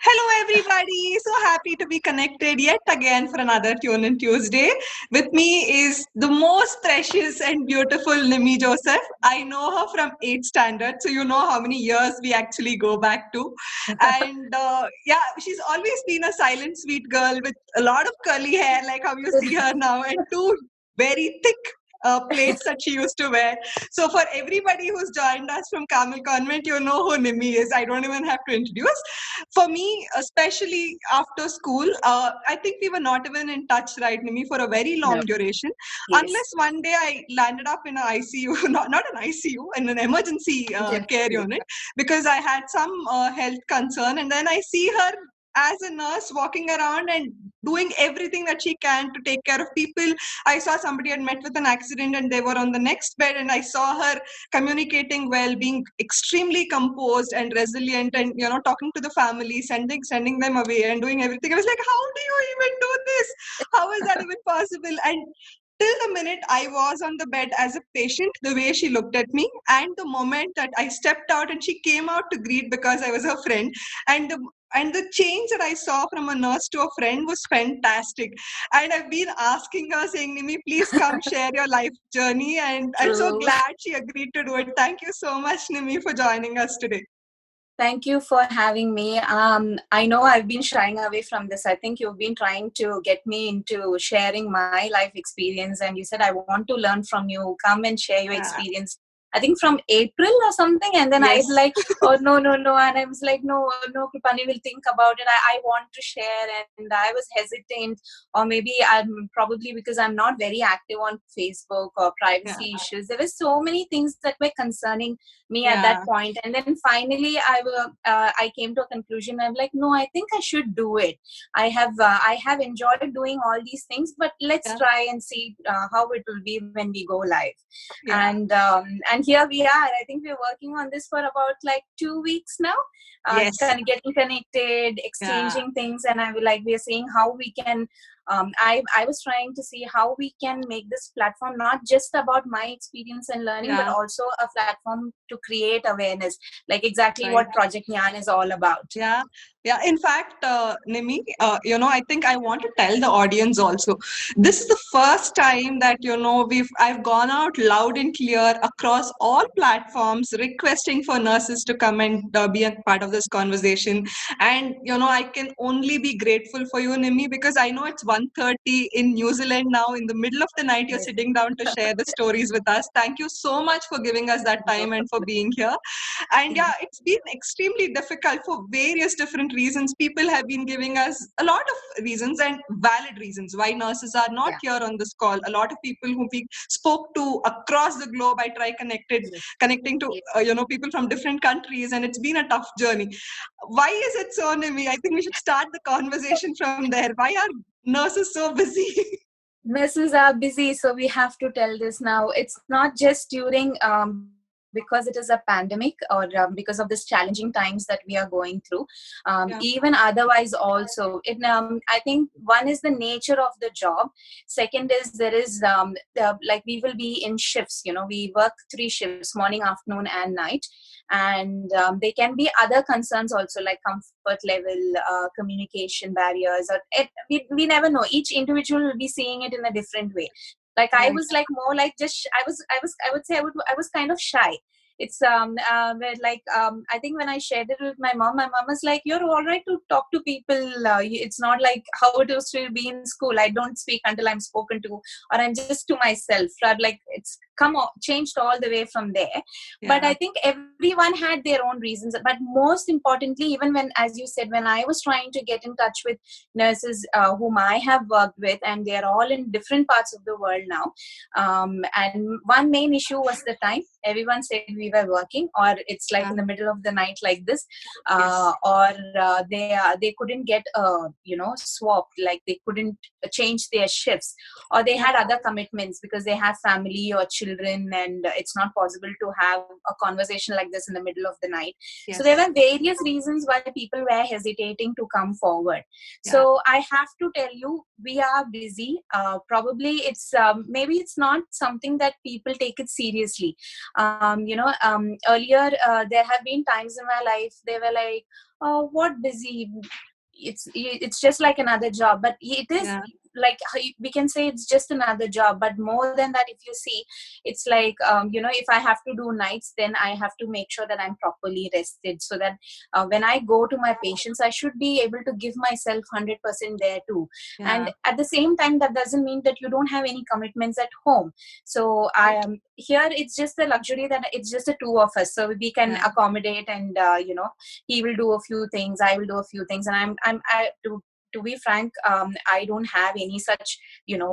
Hello, everybody. So happy to be connected yet again for another Tune In Tuesday. With me is the most precious and beautiful Nimi Joseph. I know her from 8th standard, so you know how many years we actually go back to. And yeah, she's always been a silent, sweet girl with a lot of curly hair, like how you see her now, and two very thick plaits that she used to wear. So for everybody who's joined us from Carmel Convent, you know who Nimi is. I don't even have to introduce. For me, especially after school, I think we were not even in touch, right, Nimi, for a very long No. duration. Yes. Unless one day I landed up in an ICU, not an ICU, in an emergency care Definitely. unit, because I had some health concern. And then I see her as a nurse walking around and doing everything that she can to take care of people. I saw somebody had met with an accident and they were on the next bed, and I saw her communicating well, being extremely composed and resilient, and talking to the family, sending them away and doing everything. I was like, how do you even do this? How is that even possible? And till the minute I was on the bed as a patient, the way she looked at me, and the moment that I stepped out and she came out to greet because I was her friend, and the change that I saw from a nurse to a friend was fantastic. And I've been asking her, saying, Nimi, please come share your life journey. And I'm so True. glad she agreed to do it. Thank you so much, Nimi, for joining us today. Thank you for having me. I know I've been shying away from this. I think you've been trying to get me into sharing my life experience, and you said, I want to learn from you. Come and share your Yeah. experience. I think from April or something, and then Yes. I'd like, oh no, and I was like, no, Kripani will think about it. I want to share, and I was hesitant, or maybe I'm probably because I'm not very active on Facebook or Yeah. privacy issues. There were so many things that were concerning me at that Yeah. point, and then finally I came to a conclusion. I'm like, no, I think I should do it. I have enjoyed doing all these things, but let's Yeah. try and see how it will be when we go live. Yeah. And here we are. I think we're working on this for about like 2 weeks now, Yes. kind of getting connected, Yeah. exchanging things, and I will like we're seeing how we can. I was trying to see how we can make this platform not just about my experience and learning, but Yeah. also a platform to create awareness, like exactly Right. what Project Nyan is all about. Yeah, yeah. In fact, Nimi, I think I want to tell the audience also. This is the first time that I've gone out loud and clear across all platforms, requesting for nurses to come and be a part of this conversation. And I can only be grateful for you, Nimi, because I know it's 1:30 in New Zealand now. In the middle of the night, you're Yes. sitting down to share the stories with us. Thank you so much for giving us that No time and for problem. being here. And yeah, it's been extremely difficult for various different reasons. People have been giving us a lot of reasons and valid reasons why nurses are not Yeah. here on this call. A lot of people who we spoke to across the globe, I try Yes. connecting to people from different countries, and it's been a tough journey. Why is it so, Nimi? I think we should start the conversation from there. Why are nurses so busy? Nurses are busy, so we have to tell this now. It's not just during because it is a pandemic, or because of this challenging times that we are going through. Yeah. Even otherwise, also, I think one is the nature of the job. Second is there is like we will be in shifts. We work 3 shifts: morning, afternoon, and night. And there can be other concerns also, like comfort level, communication barriers, or we never know. Each individual will be seeing it in a different way. Like I Right. was like more like just I would say I was kind of shy. It's where like I think when I shared it with my mom was like, you're all right to talk to people. It's not like how it used to be in school. I don't speak until I'm spoken to, or I'm just to myself. Or like it's changed all the way from there. But Yeah. I think everyone had their own reasons. But most importantly, even when, as you said, when I was trying to get in touch with nurses whom I have worked with, and they're all in different parts of the world now. And one main issue was the time. Everyone said we were working, or it's like Yeah. in the middle of the night like this, Yes. or they couldn't get swapped, like they couldn't change their shifts, or they Yeah. had other commitments because they have family or children children, and it's not possible to have a conversation like this in the middle of the night. Yes. So there were various reasons why people were hesitating to come forward. Yeah. So I have to tell you, we are busy. Probably it's maybe it's not something that people take it seriously. Earlier there have been times in my life they were like, oh, what busy? It's just like another job, but it is. Yeah. Like we can say it's just another job, but more than that, if you see, it's like if I have to do nights, then I have to make sure that I'm properly rested, so that when I go to my patients, I should be able to give myself 100% there too. Yeah. And at the same time, that doesn't mean that you don't have any commitments at home. So I am here, it's just the luxury that it's just the two of us, so we can accommodate, and he will do a few things, I will do a few things, and to be frank, I don't have any such,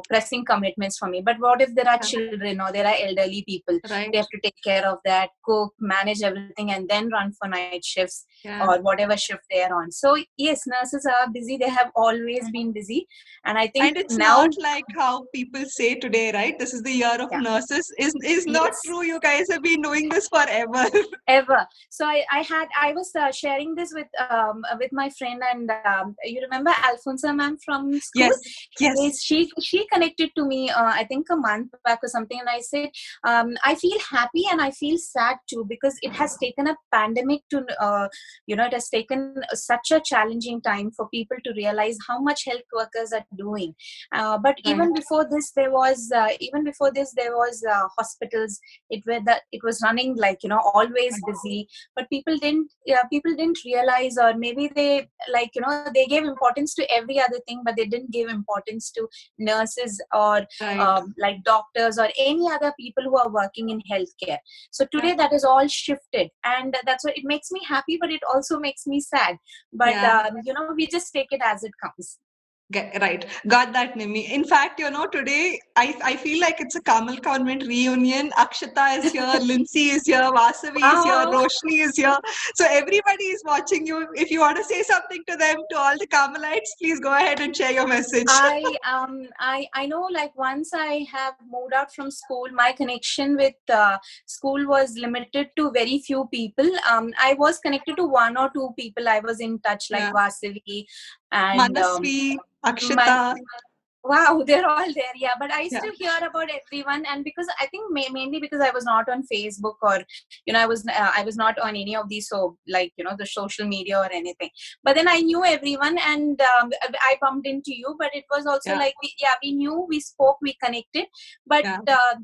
pressing commitments for me. But what if there are children or there are elderly people? Right. They have to take care of that, cook, manage everything, and then run for night shifts or whatever shift they're on. So yes, nurses are busy. They have always been busy. And I think and it's now, not like how people say today, right? This is the year of nurses. Is not true. You guys have been doing this forever. Ever. So I was sharing this with my friend, and you remember Alfonso ma'am from school? Yes. She connected to me I think a month back or something, and I said I feel happy and I feel sad too, because it has taken a pandemic to it has taken such a challenging time for people to realize how much health workers are doing. But even before this there was hospitals. It was running like always busy, but people didn't realize, or maybe they they gave importance to every other thing, but they didn't give importance to nurses or like doctors or any other people who are working in healthcare. So today that is all shifted, and that's what it makes me happy, but it also makes me sad. But we just take it as it comes. Right. Got that, Nimi. In fact, today I feel like it's a Kamal Convent reunion. Akshata is here, Lindsay is here, Vasavi is here, Roshni is here. So everybody is watching you. If you want to say something to them, to all the Carmelites, please go ahead and share your message. I know, like, once I have moved out from school, my connection with school was limited to very few people. I was connected to one or two people I was in touch, like Vasavi and Manasvi, Akshata. Wow, they're all there. Yeah, but I still hear about everyone, and because I think mainly because I was not on Facebook, or I was not on any of these, so like the social media or anything. But then I knew everyone, and I bumped into you. But it was also like we knew, we spoke, we connected, but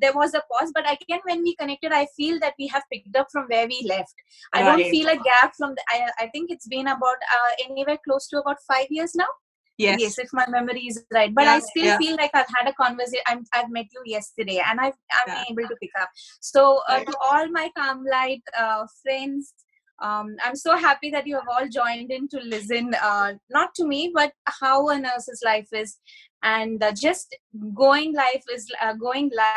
there was a pause. But again, when we connected, I feel that we have picked up from where we left. I don't feel a gap from I think it's been about anywhere close to about 5 years now. Yes, if my memory is right. But I still feel like I've had a conversation. I've met you yesterday, and I'm able to pick up. So to all my Carmelite friends, I'm so happy that you have all joined in to listen, not to me, but how a nurse's life is. And just going live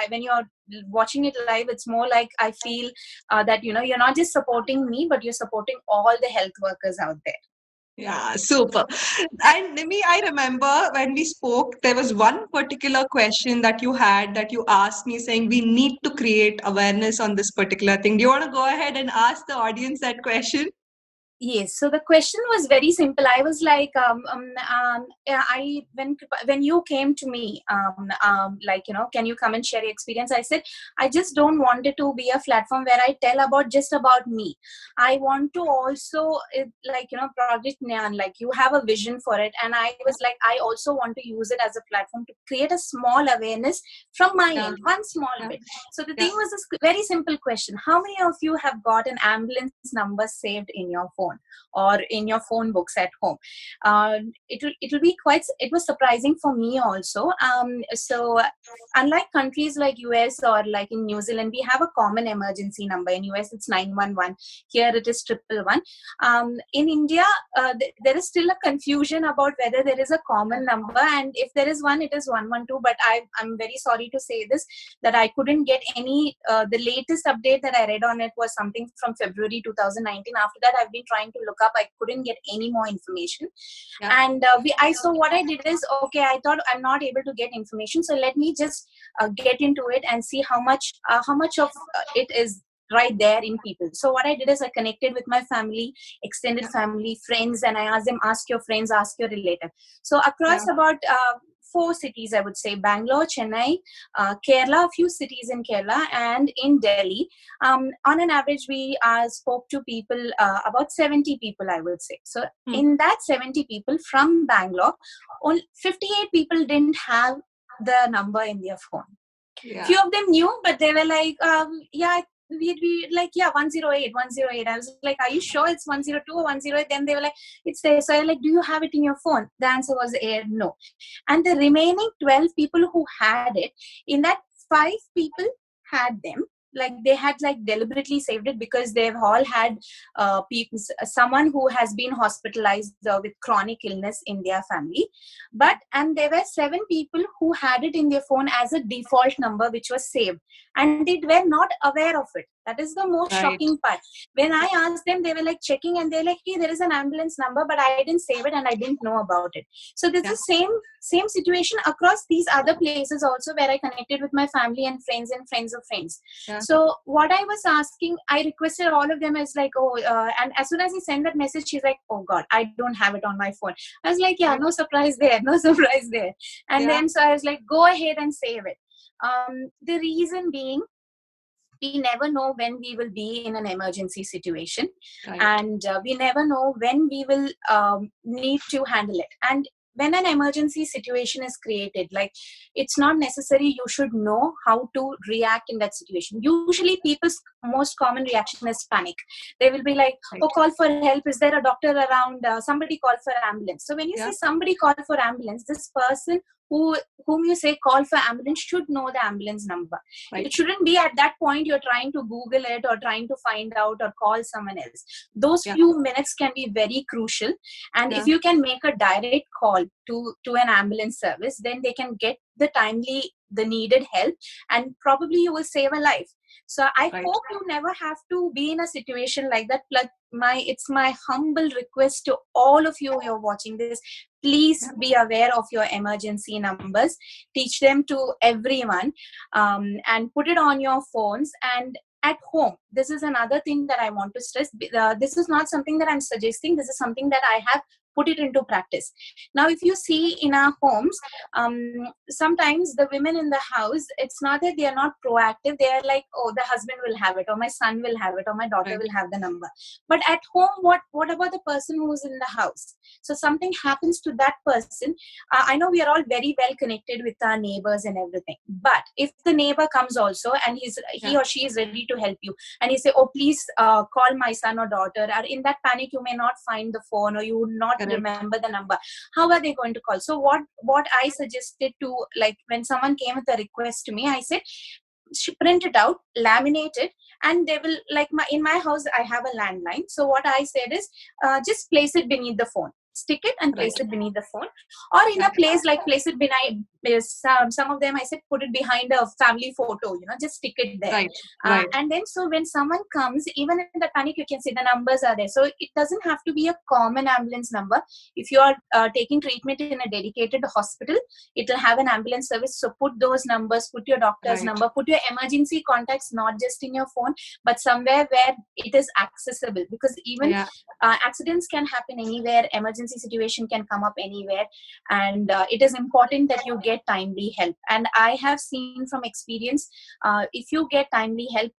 when you're watching it live. It's more like I feel that you're not just supporting me, but you're supporting all the health workers out there. Yeah, super. And Nimi, I remember when we spoke, there was one particular question that you asked me, saying we need to create awareness on this particular thing. Do you want to go ahead and ask the audience that question? Yes. So the question was very simple. I was like, when you came to me, can you come and share your experience? I said, I just don't want it to be a platform where I tell just about me. I want to also, Project Nyan, like you have a vision for it. And I was like, I also want to use it as a platform to create a small awareness from my end, one small bit. So the thing was this very simple question. How many of you have got an ambulance number saved in your phone or in your phone books at home? It was surprising for me also. So unlike countries like US or like in New Zealand, we have a common emergency number. In US it's 911. Here it is 111. In India, there is still a confusion about whether there is a common number, and if there is one, it is 112. But I'm very sorry to say this, that I couldn't get any. The latest update that I read on it was something from February 2019. After that, I've been trying to look up. I couldn't get any more information. Yeah. And so what I did is, okay, I thought I'm not able to get information, so let me just get into it and see how much of it is right there in people. So what I did is I connected with my family, extended family, friends, and I asked them, ask your friends, ask your relative. So across about 4 cities, I would say: Bangalore, Chennai, Kerala, a few cities in Kerala, and in Delhi. On an average, we spoke to people, about 70 people, I would say. So in that 70 people from Bangalore, only 58 people didn't have the number in their phone. Few of them knew, but they were like, we like, 108. I was like, are you sure it's 102 or 108? Then they were like, it's there. So I was like, do you have it in your phone? The answer was no. And the remaining 12 people who had it, in that 5 people had them. Like they had like deliberately saved it because they've all had someone who has been hospitalized with chronic illness in their family. And there were 7 people who had it in their phone as a default number, which was saved, and they were not aware of it. That is the most shocking part. When I asked them, they were like checking and they're like, hey, there is an ambulance number, but I didn't save it and I didn't know about it. So there's the same situation across these other places also, where I connected with my family and friends and friends of friends. So what I was asking, I requested all of them, as like, and as soon as I sent that message, she's like, oh God, I don't have it on my phone. I was like, no surprise there, no surprise there. And then so I was like, go ahead and save it. The reason being, we never know when we will be in an emergency situation, and we never know when we will need to handle it. And when an emergency situation is created, like, it's not necessary you should know how to react in that situation. Usually people's most common reaction is panic. They will be like, oh, call for help, is there a doctor around, somebody call for ambulance. So when you say somebody call for ambulance, this person whom you say call for ambulance should know the ambulance number. It shouldn't be at that point you're trying to Google it or trying to find out or call someone else. Those few minutes can be very crucial, and if you can make a direct call to an ambulance service, then they can get the needed help, and probably you will save a life. So I hope you never have to be in a situation like that. It's my humble request to all of you who are watching this. Please be aware of your emergency numbers. Teach them to everyone, and put it on your phones. And at home, this is another thing that I want to stress. This is not something that I'm suggesting. This is something that I have put it into practice. Now, if you see in our homes, sometimes the women in the house, it's not that they are not proactive. They are like, oh, the husband will have it, or my son will have it, or my daughter will have the number. But at home, what about the person who's in the house? So something happens to that person. I know we are all very well connected with our neighbors and everything. But if the neighbor comes also and he or she is ready to help you, and he say, oh, please call my son or daughter, or in that panic, you may not find the phone, or you would not remember the number. How are they going to call? So what I suggested to, like, when someone came with a request to me, I said, print it out, laminate it, and they will, like, in my house I have a landline. So what I said is, just place it beneath the phone. Stick it and place it beneath the phone, or in a place like place it behind. Some of them I said put it behind a family photo. Just stick it there. And then so when someone comes, even in the panic, you can see the numbers are there. So it doesn't have to be a common ambulance number. If you are taking treatment in a dedicated hospital, it will have an ambulance service. So put those numbers, put your doctor's number, put your emergency contacts, not just in your phone, but somewhere where it is accessible, because even accidents can happen anywhere. Emergency situation can come up anywhere, and it is important that you get timely help. And I have seen from experience, if you get timely help,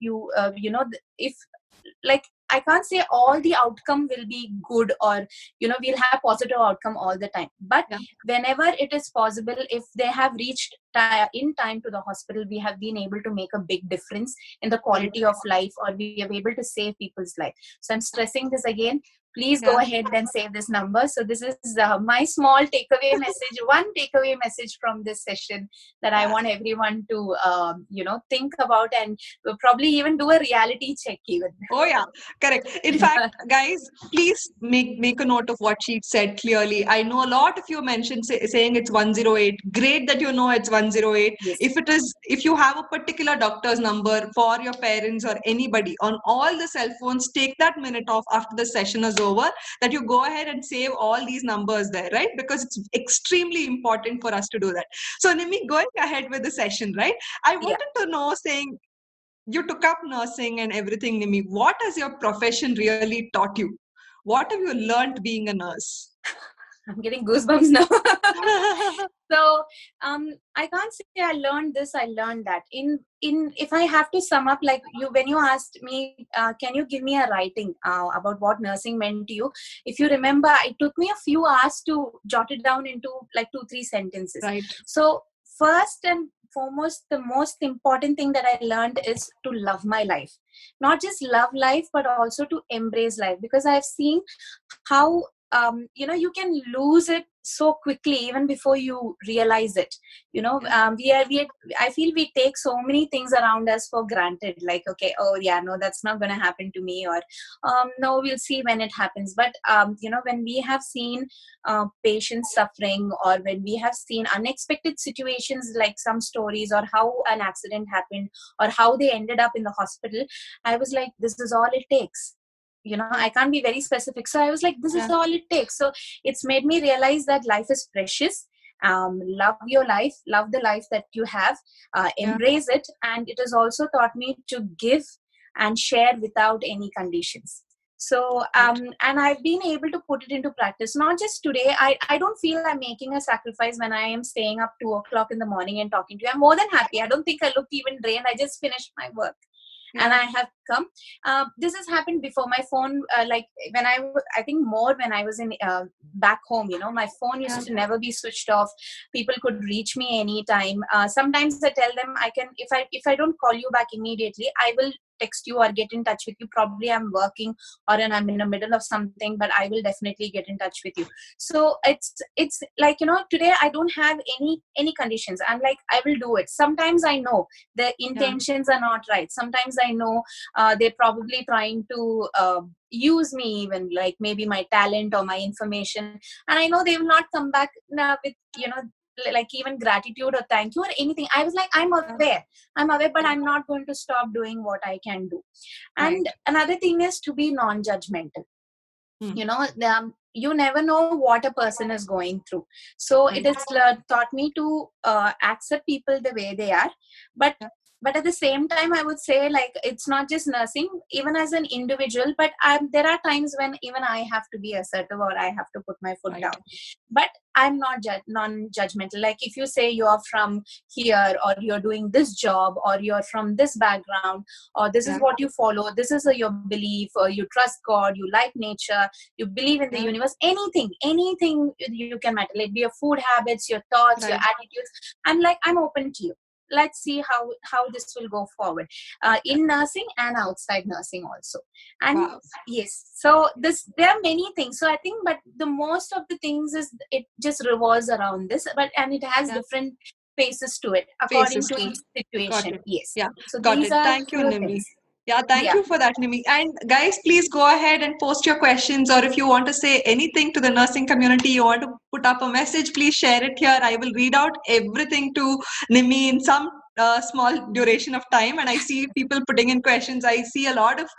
if, like, I can't say all the outcome will be good, or we'll have positive outcome all the time, but whenever it is possible, if they have reached in time to the hospital, we have been able to make a big difference in the quality of life, or we are able to save people's life. So I'm stressing this again. Please go ahead and save this number. So this is my small takeaway message, one takeaway message from this session that I want everyone to, think about, and probably even do a reality check even. Oh yeah, correct. In fact, guys, please make a note of what she said clearly. I know a lot of you mentioned saying it's 108. Great that you know it's 108. 108. Yes. If you have a particular doctor's number for your parents or anybody on all the cell phones, take that minute off after the session is over, that you go ahead and save all these numbers there, right? Because it's extremely important for us to do that. So Nimi, going ahead with the session, right? I Yeah. wanted to know, saying you took up nursing and everything, Nimi, what has your profession really taught you? What have you learned being a nurse? I'm getting goosebumps now. So I can't say I learned this, I learned that. In if I have to sum up, like you, when you asked me, can you give me a writing about what nursing meant to you? If you remember, it took me a few hours to jot it down into like 2-3 sentences. Right. So first and foremost, the most important thing that I learned is to love my life. Not just love life, but also to embrace life, because I've seen how you can lose it so quickly even before you realize it. I feel we take so many things around us for granted, like, okay, oh yeah, no, that's not going to happen to me, or no, we'll see when it happens. But when we have seen patients suffering, or when we have seen unexpected situations, like some stories, or how an accident happened, or how they ended up in the hospital, I was like, this is all it takes. I can't be very specific. So I was like, this is all it takes. So it's made me realize that life is precious. Love your life, love the life that you have, embrace it. And it has also taught me to give and share without any conditions. So and I've been able to put it into practice. Not just today. I don't feel I'm making a sacrifice when I am staying up 2 o'clock in the morning and talking to you. I'm more than happy. I don't think I look even drained. I just finished my work. And I have come. This has happened before. My phone, like when I think more when I was in back home, my phone used to never be switched off. People could reach me anytime. Sometimes I tell them, if I don't call you back immediately, I will text you or get in touch with you. Probably I'm working, or I'm in the middle of something, but I will definitely get in touch with you. So it's like, today I don't have any conditions. I'm like, I will do it. Sometimes I know the intentions are not right. Sometimes I know they're probably trying to use me, even like maybe my talent or my information, and I know they will not come back with like even gratitude or thank you or anything. I was like, I'm aware, but I'm not going to stop doing what I can do. And another thing is to be non-judgmental. You never know what a person is going through. So it has taught me to accept people the way they are. But at the same time, I would say, like, it's not just nursing, even as an individual, but there are times when even I have to be assertive, or I have to put my foot down. But I'm not non-judgmental. Like, if you say you're from here, or you're doing this job, or you're from this background, or this is what you follow, this is your belief, or you trust God, you like nature, you believe in the universe, anything you can matter. Like, be your food habits, your thoughts, your attitudes. I'm like, I'm open to you. Let's see how this will go forward in nursing and outside nursing also. And yes, so there are many things. So I think, but the most of the things is it just revolves around this, and it has different phases to it according to each situation. Yes. So these are Thank you, Nimi. Things. Yeah, thank you for that, Nimi. And guys, please go ahead and post your questions, or if you want to say anything to the nursing community, you want to put up a message, please share it here. I will read out everything to Nimi in some small duration of time, and I see people putting in questions. I see a lot of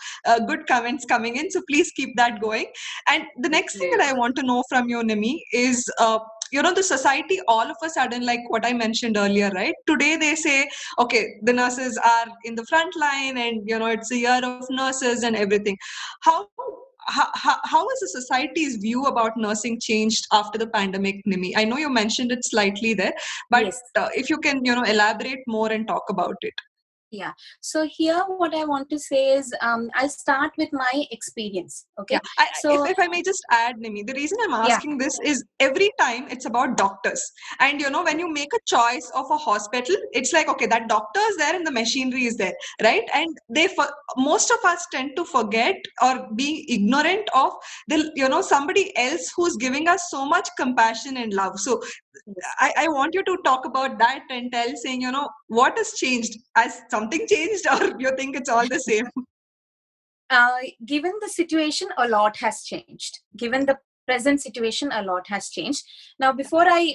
good comments coming in, so please keep that going. And the next thing that I want to know from you, Nimi, is the society all of a sudden, like what I mentioned earlier, right? Today they say, okay, the nurses are in the front line, and it's a year of nurses and everything. How has the society's view about nursing changed after the pandemic, Nimi? I know you mentioned it slightly there, but if you can elaborate more and talk about it. Yeah. So here, what I want to say is, I'll start with my experience. Okay. So if I may just add, Nimi, the reason I'm asking this is every time it's about doctors. And when you make a choice of a hospital, it's like, okay, that doctor is there and the machinery is there, right? And most of us tend to forget or be ignorant of the somebody else who's giving us so much compassion and love. So I want you to talk about that and tell, saying, what has changed? Has something changed, or you think it's all the same? Given the situation, a lot has changed. Given the present situation, a lot has changed. Now, before I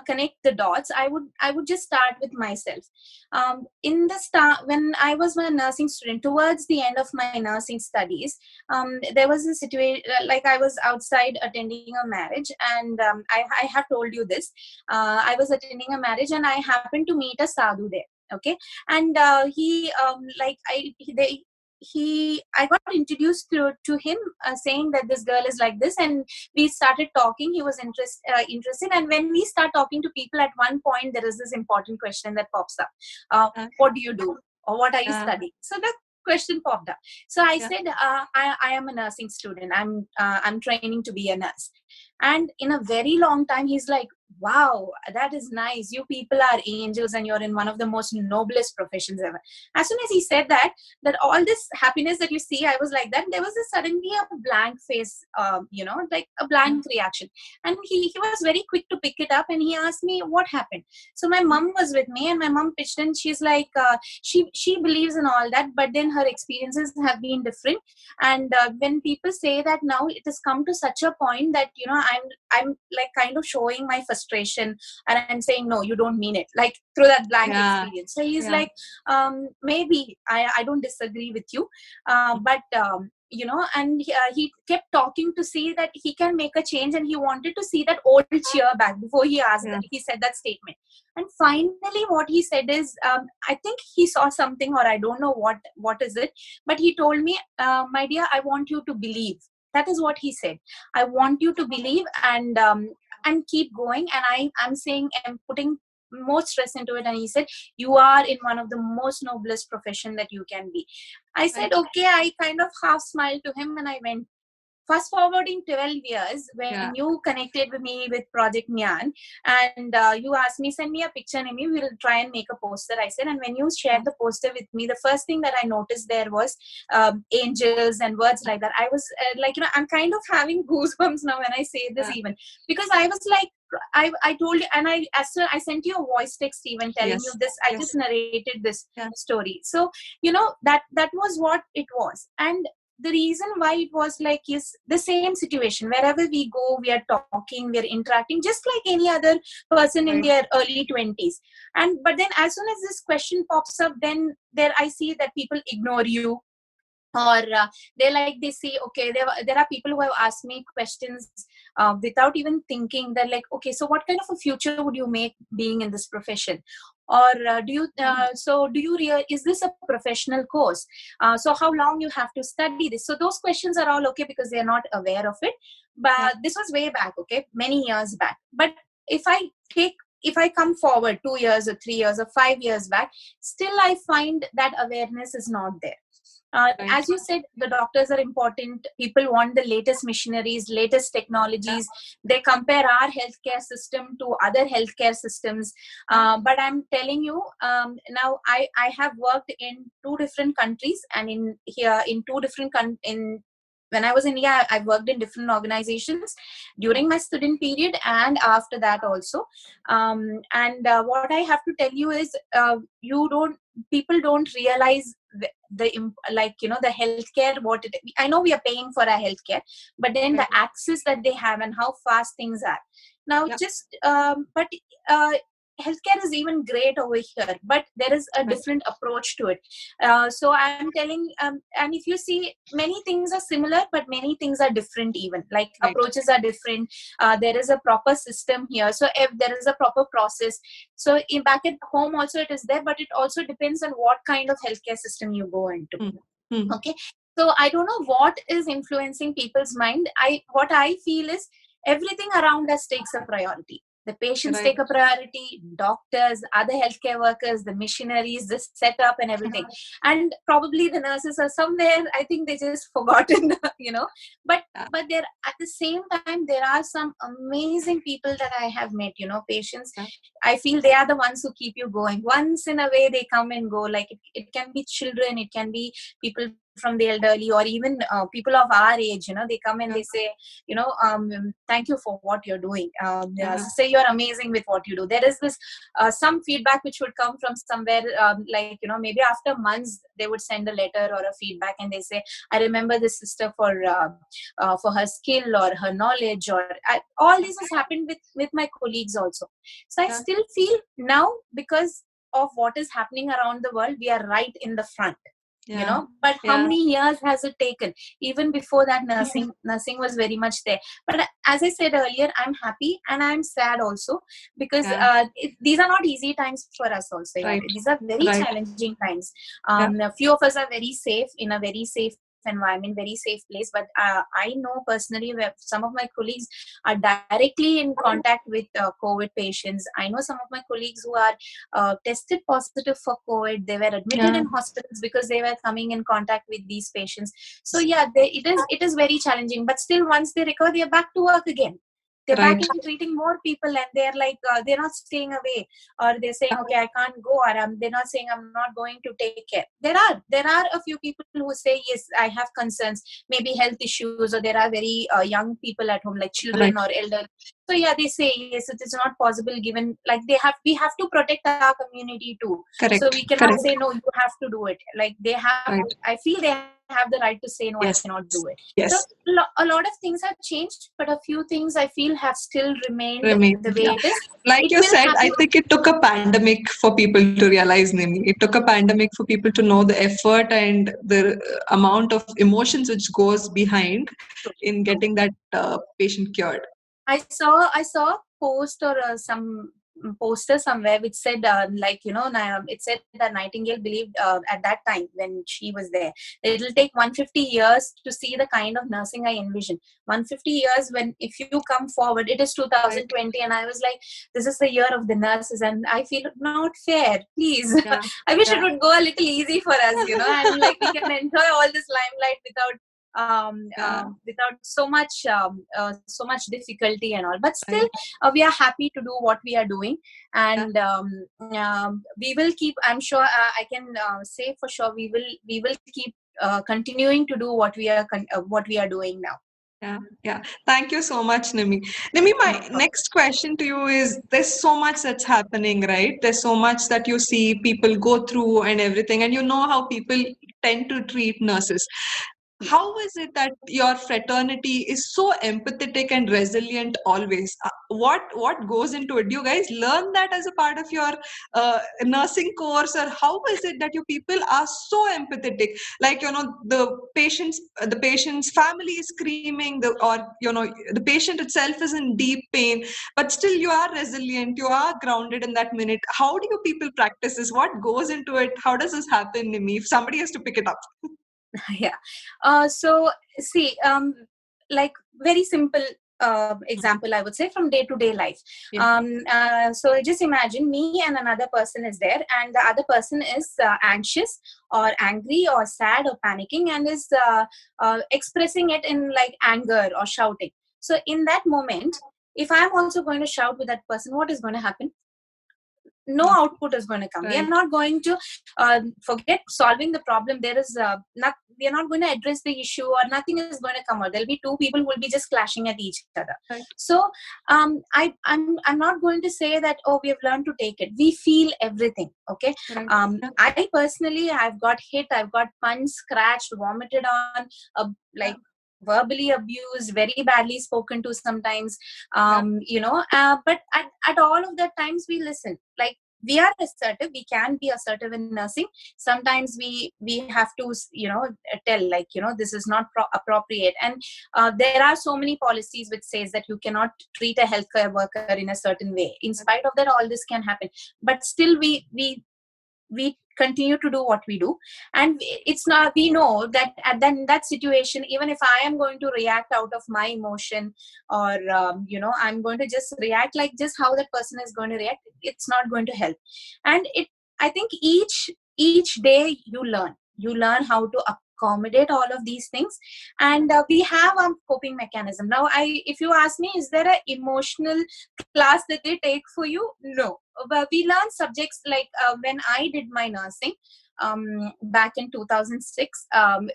connect the dots, I would just start with myself. In the start, when I was a nursing student, towards the end of my nursing studies, there was a situation, like I was outside attending a marriage, and I have told you this. I was attending a marriage, and I happened to meet a sadhu there. Okay, and he like I they he I got introduced to him, saying that this girl is like this, and we started talking. He was interested, and when we start talking to people, at one point there is this important question that pops up. What do you do, or what are you studying? So that question popped up. So I said, I am a nursing student. I'm training to be a nurse. And in a very long time, he's like, wow, that is nice. You people are angels, and you're in one of the most noblest professions ever. As soon as he said that all this happiness that you see, I was like that. There was suddenly a blank face, like a blank reaction. And he was very quick to pick it up, and he asked me what happened. So my mom was with me, and my mom pitched in. She's like, she believes in all that, but then her experiences have been different. And when people say that now it has come to such a point that, I'm like kind of showing my frustration, and I'm saying, no, you don't mean it, like through that blank experience. So he's like, maybe I don't disagree with you, but and he kept talking to see that he can make a change, and he wanted to see that old cheer back before he asked that, he said that statement. And finally what he said is, I think he saw something, or I don't know what is it, but he told me, my dear, I want you to believe. That is what he said. I want you to believe, and keep going. And I'm saying, I'm putting more stress into it. And he said, you are in one of the most noblest profession that you can be. I said, okay. I kind of half smiled to him, and I went. Fast forwarding 12 years, when you connected with me with Project Nyan, and you asked me, send me a picture, and we will try and make a poster. I said, and when you shared the poster with me, the first thing that I noticed there was angels and words like that. I was I'm kind of having goosebumps now when I say this, even because I was like, I told you, and I sent you a voice text even telling you this. I just narrated this story. So that was what it was. And the reason why it was like is the same situation. Wherever we go, we are talking, we are interacting just like any other person in their early 20s. But then as soon as this question pops up, then there I see that people ignore you, or they say, okay, there are people who have asked me questions without even thinking. They're like, okay, so what kind of a future would you make being in this profession? Or is this a professional course? So how long you have to study this? So those questions are all okay, because they're not aware of it. But this was way back, okay, many years back. But if I come forward 2 years or 3 years or 5 years back, still I find that awareness is not there. As you said, the doctors are important. People want the latest machineries, latest technologies. They compare our healthcare system to other healthcare systems. But I'm telling you, now I have worked in 2 different countries, and in two different when I was in India, I worked in different organizations during my student period and after that also. What I have to tell you is, people don't realize the healthcare, I know we are paying for our healthcare, but then the access that they have and how fast things are now. Healthcare is even great over here, but there is a different approach to it. So I'm telling, and if you see, many things are similar, but many things are different even. Like approaches are different. There is a proper system here. So if there is a proper process, so back at home also it is there, but it also depends on what kind of healthcare system you go into. Okay. So I don't know what is influencing people's mind. What I feel is everything around us takes a priority. The patients take a priority, doctors, other healthcare workers, the missionaries, the setup and everything. And probably the nurses are somewhere, I think they just forgotten, But there, at the same time, there are some amazing people that I have met, patients. I feel they are the ones who keep you going. Once in a way, they come and go. Like it can be children, it can be people from the elderly, or even people of our age, they come and they say, thank you for what you're doing. Say you're amazing with what you do. There is this some feedback which would come from somewhere, maybe after months they would send a letter or a feedback, and they say, I remember this sister for her skill or her knowledge, or all this has happened with my colleagues also. So I still feel now, because of what is happening around the world, we are right in the front. But how many years has it taken? Even before that, nursing was very much there. But as I said earlier, I'm happy and I'm sad also, because these are not easy times for us also. Right. These are very challenging times. A few of us are very safe, in a very safe environment, very safe place, but I know personally where some of my colleagues are directly in contact with COVID patients. I know some of my colleagues who are tested positive for COVID. They were admitted in hospitals because they were coming in contact with these patients. So it is very challenging, but still once they recover, they're back to work again. They're back and treating more people, and they're like, they're not staying away, or they're saying, okay, I can't go, or they're not saying I'm not going to take care. There are a few people who say, yes, I have concerns, maybe health issues, or there are very young people at home, like children or elder. So they say, yes, it is not possible, given like we have to protect our community too. So we cannot say, no, you have to do it. Like they have, I feel they have the right to say, no, I cannot do it. So a lot of things have changed, but a few things I feel have still remained the way it is. Like you said, I think it took a pandemic for people to realize, Nimi. It took a pandemic for people to know the effort and the amount of emotions which goes behind in getting that patient cured. I saw a post or some poster somewhere which said it said that Nightingale believed at that time when she was there, it will take 150 years to see the kind of nursing I envision. 150 years, when if you come forward, it is 2020, and I was like, this is the year of the nurses, and I feel not fair, please. I wish it would go a little easy for us, and like we can enjoy all this limelight without so much difficulty and all, but still we are happy to do what we are doing, and we will keep, I'm sure, I can say for sure, we will keep continuing to do what we are doing now. Yeah. Thank you so much, Nimi. Nimi, my next question to you is, there's so much that's happening, right? There's so much that you see people go through and everything, and you know how people tend to treat nurses. How is it that your fraternity is so empathetic and resilient always? What goes into it? Do you guys learn that as a part of your nursing course, or how is it that you people are so empathetic? Like, the patient's family is screaming, the patient itself is in deep pain, but still you are resilient, you are grounded in that minute. How do you people practice this? What goes into it? How does this happen, Nimi, if somebody has to pick it up? So see, like very simple example, I would say, from day-to-day life. So just imagine me and another person is there, and the other person is anxious or angry or sad or panicking, and is expressing it in like anger or shouting. So in that moment, if I'm also going to shout with that person, what is going to happen? No output is going to come. We are not going to forget solving the problem. There is we are not going to address the issue, or nothing is going to come out. There'll be two people who will be just clashing at each other. So I'm not going to say that, oh, we have learned to take it. We feel everything. Okay. I personally, I've got hit, I've got punched, scratched, vomited on, verbally abused, very badly spoken to sometimes, but at all of that times we listen. Like, we are assertive, we can be assertive in nursing. Sometimes we have to tell, like, this is not appropriate, and there are so many policies which says that you cannot treat a healthcare worker in a certain way. In spite of that, all this can happen, but still we continue to do what we do. And it's not, we know that in that situation, even if I am going to react out of my emotion, or I'm going to just react like just how that person is going to react, it's not going to help. And I think each day you learn how to accommodate all of these things, and we have a coping mechanism. Now, if you ask me, is there an emotional class that they take for you? No. But we learn subjects like when I did my nursing, back in 2006.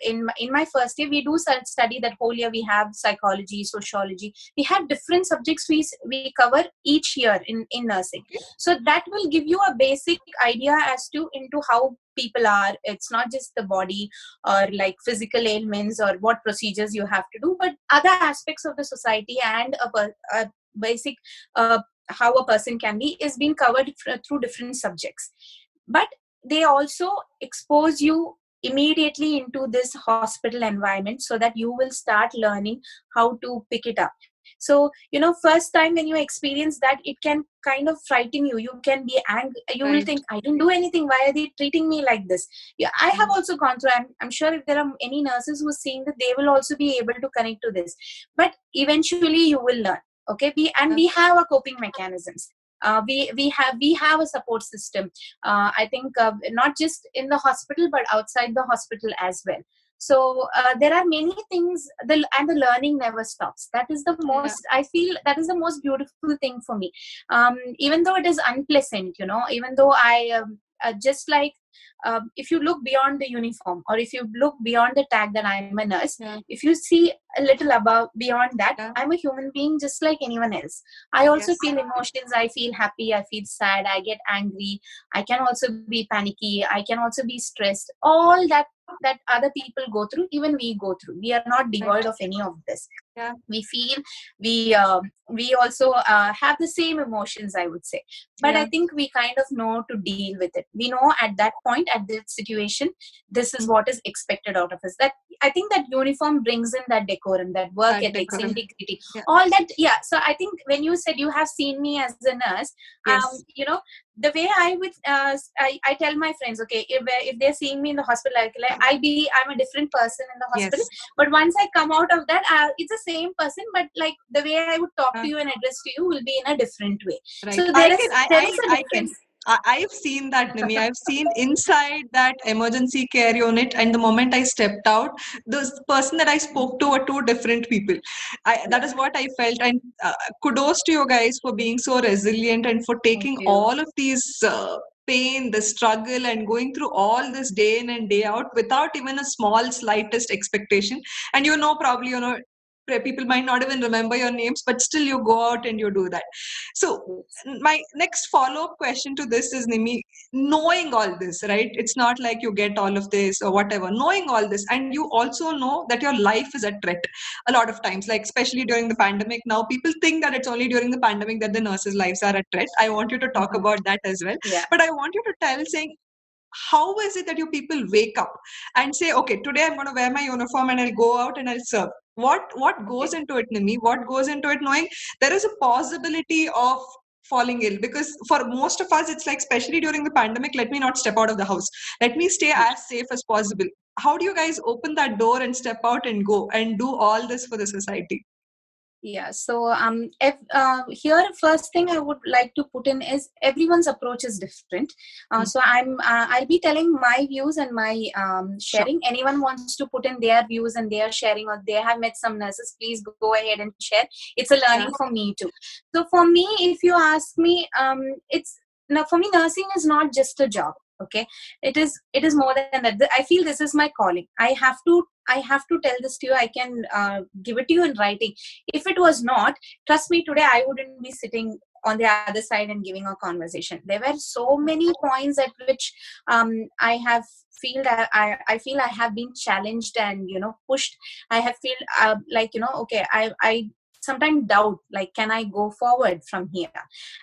In my first year, we do study that whole year. We have psychology, sociology. We have different subjects we cover each year in nursing. So that will give you a basic idea as to into how people are. It's not just the body or like physical ailments or what procedures you have to do, but other aspects of the society and a basic how a person can be is being covered through different subjects. But they also expose you immediately into this hospital environment so that you will start learning how to pick it up. So, first time when you experience that, it can kind of frighten you. You can be angry. You will think, I didn't do anything. Why are they treating me like this? Yeah, I have also gone through. I'm sure if there are any nurses who are seeing that, they will also be able to connect to this. But eventually you will learn. Okay. We have a coping mechanisms. We have a support system. I think not just in the hospital, but outside the hospital as well. So there are many things, and the learning never stops. That is the most, I feel that is the most beautiful thing for me. Even though it is unpleasant, even though I just like, if you look beyond the uniform, or if you look beyond the tag that I'm a nurse, if you see a little above beyond that, I'm a human being just like anyone else. I also feel emotions. I feel happy, I feel sad, I get angry, I can also be panicky, I can also be stressed. All that other people go through, even we go through. We are not devoid of any of this. We feel, we also have the same emotions, I would say. But I think we kind of know to deal with it. We know at that point, at that situation, this is what is expected out of us. That I think that uniform brings in that decorum, that work ethics, integrity, all that. So I think when you said you have seen me as a nurse, the way I would, I tell my friends, okay, if they're seeing me in the hospital, I'm a different person in the hospital. But once I come out of that, it's the same person, but like the way I would talk to you and address to you will be in a different way. So there is a difference. I've seen that, Nimi. I've seen inside that emergency care unit, and the moment I stepped out, the person that I spoke to were two different people. That is what I felt. And kudos to you guys for being so resilient and for taking all of these pain, the struggle, and going through all this day in and day out without even a small, slightest expectation. And probably, people might not even remember your names, but still you go out and you do that. So my next follow-up question to this is, Nimi, knowing all this, right? It's not like you get all of this or whatever. Knowing all this, and you also know that your life is at threat a lot of times, like especially during the pandemic. Now people think that it's only during the pandemic that the nurses' lives are at threat. I want you to talk about that as well. But I want you to tell, saying, how is it that you people wake up and say, okay, today I'm going to wear my uniform and I'll go out and I'll serve? What goes into it, Nimi? What goes into it, knowing there is a possibility of falling ill? Because for most of us, it's like, especially during the pandemic, let me not step out of the house. Let me stay as safe as possible. How do you guys open that door and step out and go and do all this for the society? So if here first thing I would like to put in is everyone's approach is different. So I'll be telling my views and my sharing. Sure. Anyone wants to put in their views and their sharing, or they have met some nurses, please go ahead and share. It's a learning for me too. So for me, if you ask me, for me, nursing is not just a job. Okay, it is more than that. I feel this is my calling. I have to tell this to you. I can give it to you in writing. If it was not, trust me, today I wouldn't be sitting on the other side and giving a conversation. There were so many points at which I have feel that I feel I have been challenged and pushed. I have feel okay, I sometimes doubt, like, can I go forward from here?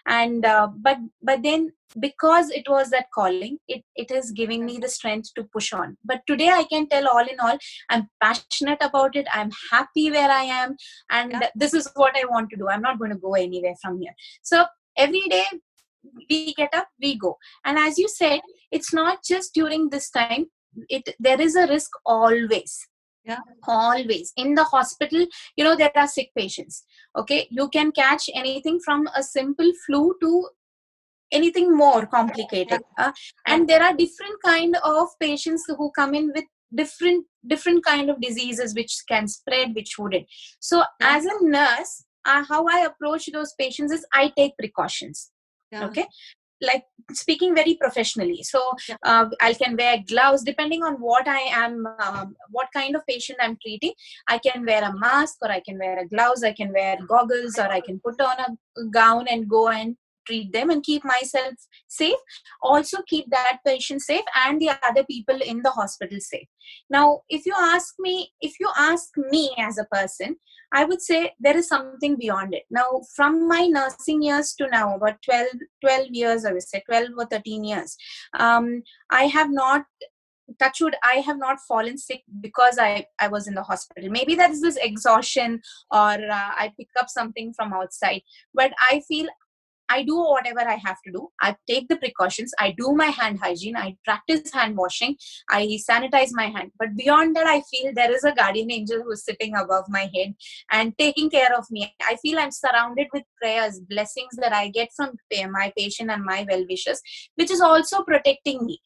And but then, because it was that calling, it is giving me the strength to push on. But today I can tell, all in all, I'm passionate about it. I'm happy where I am, and this is what I want to do. I'm not going to go anywhere from here. So every day we get up, we go. And as you said, it's not just during this time. There is a risk always. Always in the hospital, there are sick patients. Okay, you can catch anything from a simple flu to anything more complicated. And there are different kind of patients who come in with different kind of diseases which can spread, which wouldn't. So as a nurse, how I approach those patients is I take precautions. Okay, like speaking very professionally. So I can wear gloves depending on what I am, what kind of patient I'm treating. I can wear a mask, or I can wear a gloves, I can wear goggles, or I can put on a gown and go and treat them and keep myself safe, also keep that patient safe and the other people in the hospital safe. Now if you ask me as a person, I would say there is something beyond it. Now from my nursing years to now, about 12 years, I would say 12 or 13 years, I have not, touch wood, I have not fallen sick because I was in the hospital. Maybe that is this exhaustion, or I pick up something from outside, but I feel I do whatever I have to do. I take the precautions. I do my hand hygiene. I practice hand washing. I sanitize my hand. But beyond that, I feel there is a guardian angel who is sitting above my head and taking care of me. I feel I'm surrounded with prayers, blessings that I get from my patient and my well-wishers, which is also protecting me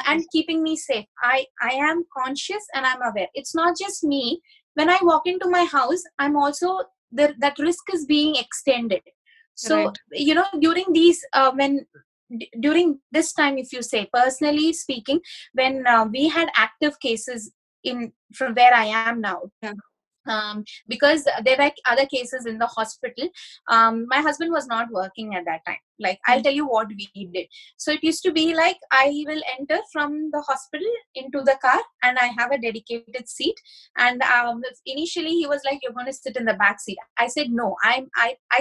and keeping me safe. I am conscious and I'm aware. It's not just me. When I walk into my house, I'm also, that risk is being extended. So, Right. During these, during this time, if you say, personally speaking, when we had active cases from where I am now, Yeah. Because there were other cases in the hospital. My husband was not working at that time. Like, I'll tell you what we did. So it used to be like, I will enter from the hospital into the car and I have a dedicated seat. And initially he was like, you're going to sit in the back seat. I said, no, I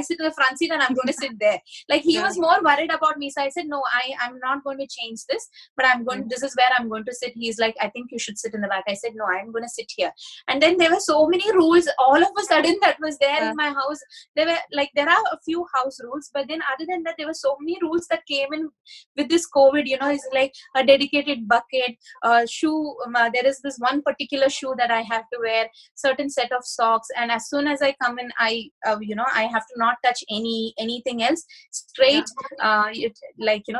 sit in the front seat and I'm going to sit there. Like, he Yeah. was more worried about me. So I said, no, I'm not going to change this, but this is where I'm going to sit. He's like, I think you should sit in the back. I said, no, I'm going to sit here. And then there were so many rules all of a sudden that was there in my house. There were like, there are a few house rules, but then other than that, there were so many rules that came in with this COVID. It's like a dedicated bucket, shoe. There is this one particular shoe that I have to wear, certain set of socks, and as soon as I come in, I have to not touch anything else. Straight,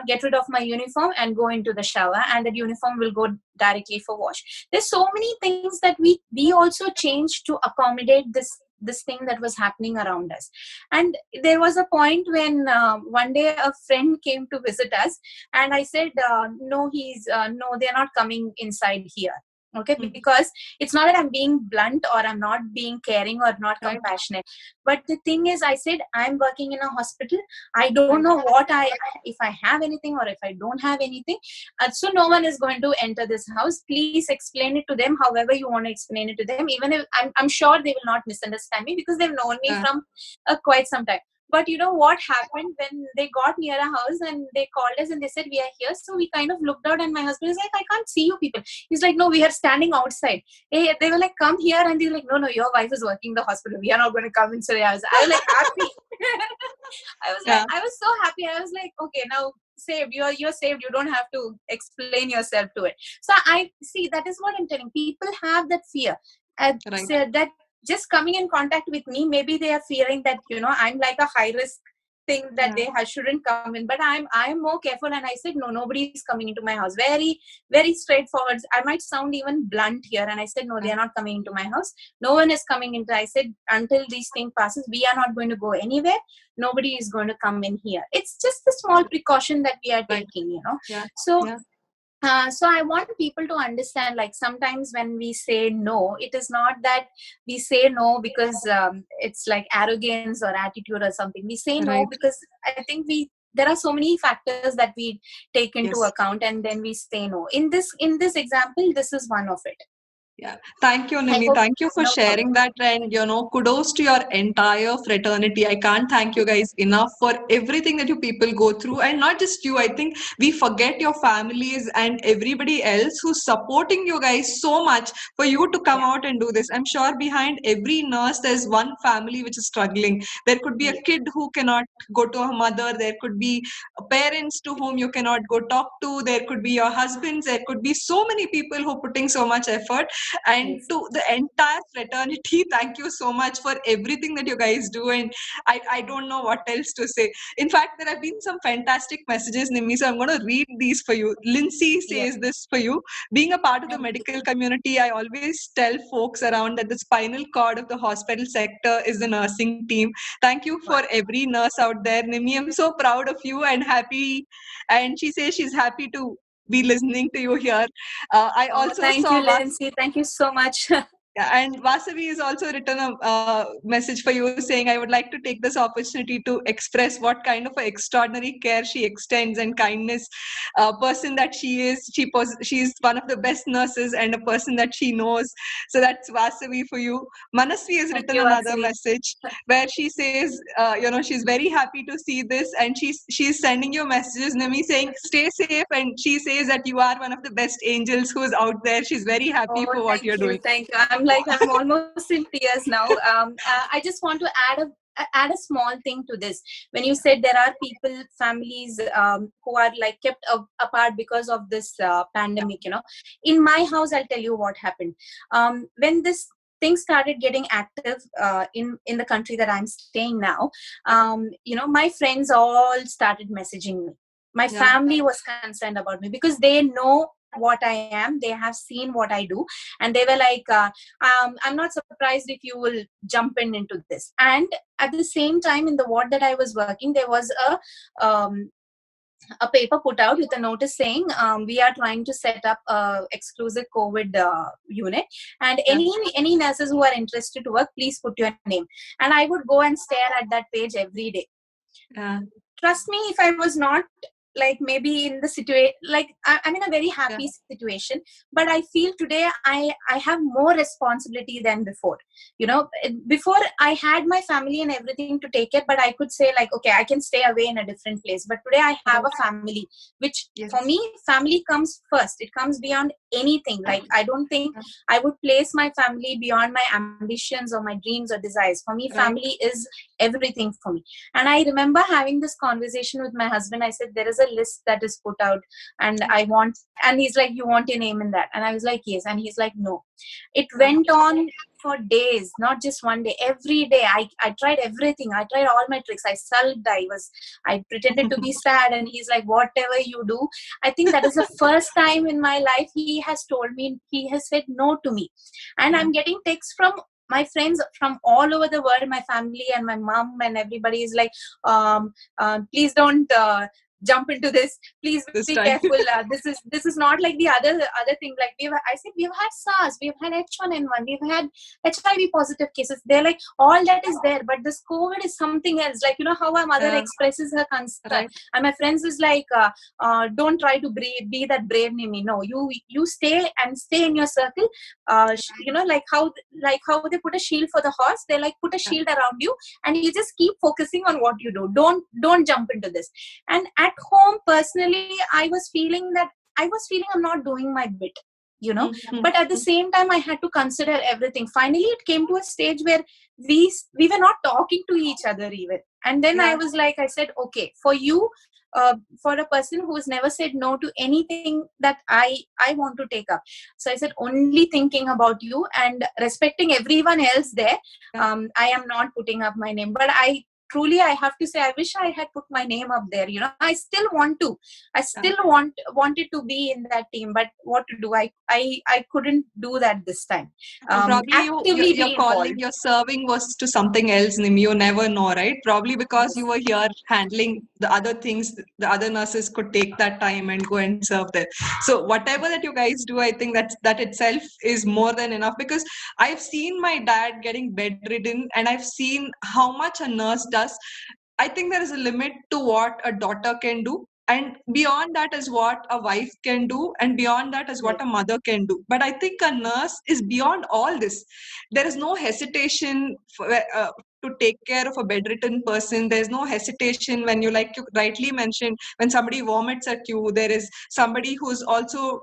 get rid of my uniform and go into the shower, and that uniform will go directly for wash. There's so many things that we also changed to accommodate this thing that was happening around us. And there was a point when one day a friend came to visit us, and I said, no, they're not coming inside here. Okay, because it's not that I'm being blunt or I'm not being caring or not compassionate, but the thing is, I said, I'm working in a hospital. I don't know if I have anything or if I don't have anything, so no one is going to enter this house. Please explain it to them however you want to explain it to them. Even if I'm sure they will not misunderstand me because they've known me from quite some time. But you know what happened when they got near a house and they called us and they said, we are here. So we kind of looked out and my husband is like, I can't see you people. He's like, no, we are standing outside. Hey, they were like, come here. And they're like, no, your wife is working in the hospital. We are not going to come inside the house. I was like, happy. I was so happy. I was like, okay, now saved. You're saved. You don't have to explain yourself to it. So I see, that is what I'm telling. People have that fear. So that just coming in contact with me, maybe they are fearing that, I'm like a high risk thing that they shouldn't come in. But I'm more careful, and I said, no, nobody is coming into my house. Very, very straightforward. I might sound even blunt here, and I said, no, they are not coming into my house. No one is coming into. I said, until this thing passes, we are not going to go anywhere. Nobody is going to come in here. It's just a small precaution that we are taking, So I want people to understand, like, sometimes when we say no, it is not that we say no because it's like arrogance or attitude or something. We say no because I think there are so many factors that we take into account, and then we say no. In this example, this is one of it. Yeah. Thank you, Nimi. Thank you for sharing that. And, kudos to your entire fraternity. I can't thank you guys enough for everything that you people go through. And not just you, I think we forget your families and everybody else who's supporting you guys so much for you to come out and do this. I'm sure behind every nurse, there's one family which is struggling. There could be a kid who cannot go to a mother. There could be parents to whom you cannot go talk to. There could be your husbands. There could be so many people who are putting so much effort. And Yes. to the entire fraternity, thank you so much for everything that you guys do. And I don't know what else to say. In fact, there have been some fantastic messages, Nimi, so I'm going to read these for you. Lindsay Yeah. says this for you. Being a part of the Thank you. medical community, I always tell folks around that the spinal cord of the hospital sector is the nursing team. Thank you for Wow. every nurse out there, Nimi. I'm so proud of you and happy. And she says she's happy to be listening to you here. I Oh, also thank you, saw Lindsay. Thank you so much. yeah, and Vasavi has also written a message for you saying, I would like to take this opportunity to express what kind of a extraordinary care she extends and kindness person that she is. She's one of the best nurses and a person that she knows. So that's Vasavi for you. Manasvi has Thank written you, another Vasavi. message where she says, she's very happy to see this and she's sending you messages, Nimi, saying, stay safe. And she says that you are one of the best angels who's out there. She's very happy Oh, for what you're thank you, doing. thank you. I'm almost in tears now. I just want to add a small thing to this. When you said there are people, families who are like kept apart because of this pandemic, in my house, I'll tell you what happened. When this things started getting active in the country that I'm staying now, my friends all started messaging me. My Yeah. family was concerned about me because they know what I am. They have seen what I do, and they were like, "I'm not surprised if you will jump into this." And at the same time, in the ward that I was working, there was a paper put out with a notice saying we are trying to set up a exclusive COVID unit, and Yeah. any nurses who are interested to work, please put your name. And I would go and stare at that page every day. Yeah. Trust me, if I was not like maybe in the situation, like I'm in a very Yeah. happy situation, but I feel today I have more responsibility than before. Before I had my family and everything to take care, but I could say like, okay, I can stay away in a different place. But today I have a family, which Yes. for me, family comes first. It comes beyond anything. Like, I don't think I would place my family beyond my ambitions or my dreams or desires. For me, Right. family is everything for me. And I remember having this conversation with my husband. I said, there is a list that is put out, and and he's like, you want your name in that? And I was like, yes. And he's like, no. It went on for days, not just one day. Every day I tried everything. I tried all my tricks. I sulked. I pretended to be sad. And he's like, whatever you do. I think that is the first time in my life he has told me, he has said no to me. And I'm getting texts from my friends from all over the world, my family and my mom, and everybody is like, please don't jump into this. Please This be time. careful. This is not like the other thing. Like I said, we've had SARS, we've had H1N1, we've had HIV positive cases. They're like, all that is there, but this COVID is something else. Like, how our mother expresses her concern. Right. And my friends is like, don't try to be that brave, Nimi. No, you stay in your circle. Like how they put a shield for the horse. They like put a shield around you, and you just keep focusing on what you do. Don't jump into this. And at home, personally, I was feeling I'm not doing my bit, but at the same time, I had to consider everything. Finally, it came to a stage where we were not talking to each other even. And then I was like, I said, okay, for you, for a person who has never said no to anything that I want to take up. So I said, only thinking about you and respecting everyone else there. I am not putting up my name, but I have to say, I wish I had put my name up there. I still wanted to be in that team, but what to do? I couldn't do that this time. Probably your calling, involved. your serving was to something else, Nimi. You never know, right? Probably because you were here handling the other things, the other nurses could take that time and go and serve there. So whatever that you guys do, I think that itself is more than enough, because I've seen my dad getting bedridden and I've seen how much a nurse does. I think there is a limit to what a daughter can do. And beyond that is what a wife can do. And beyond that is what a mother can do. But I think a nurse is beyond all this. There is no hesitation to take care of a bedridden person. There's no hesitation when like you rightly mentioned, when somebody vomits at you, there is somebody who's also,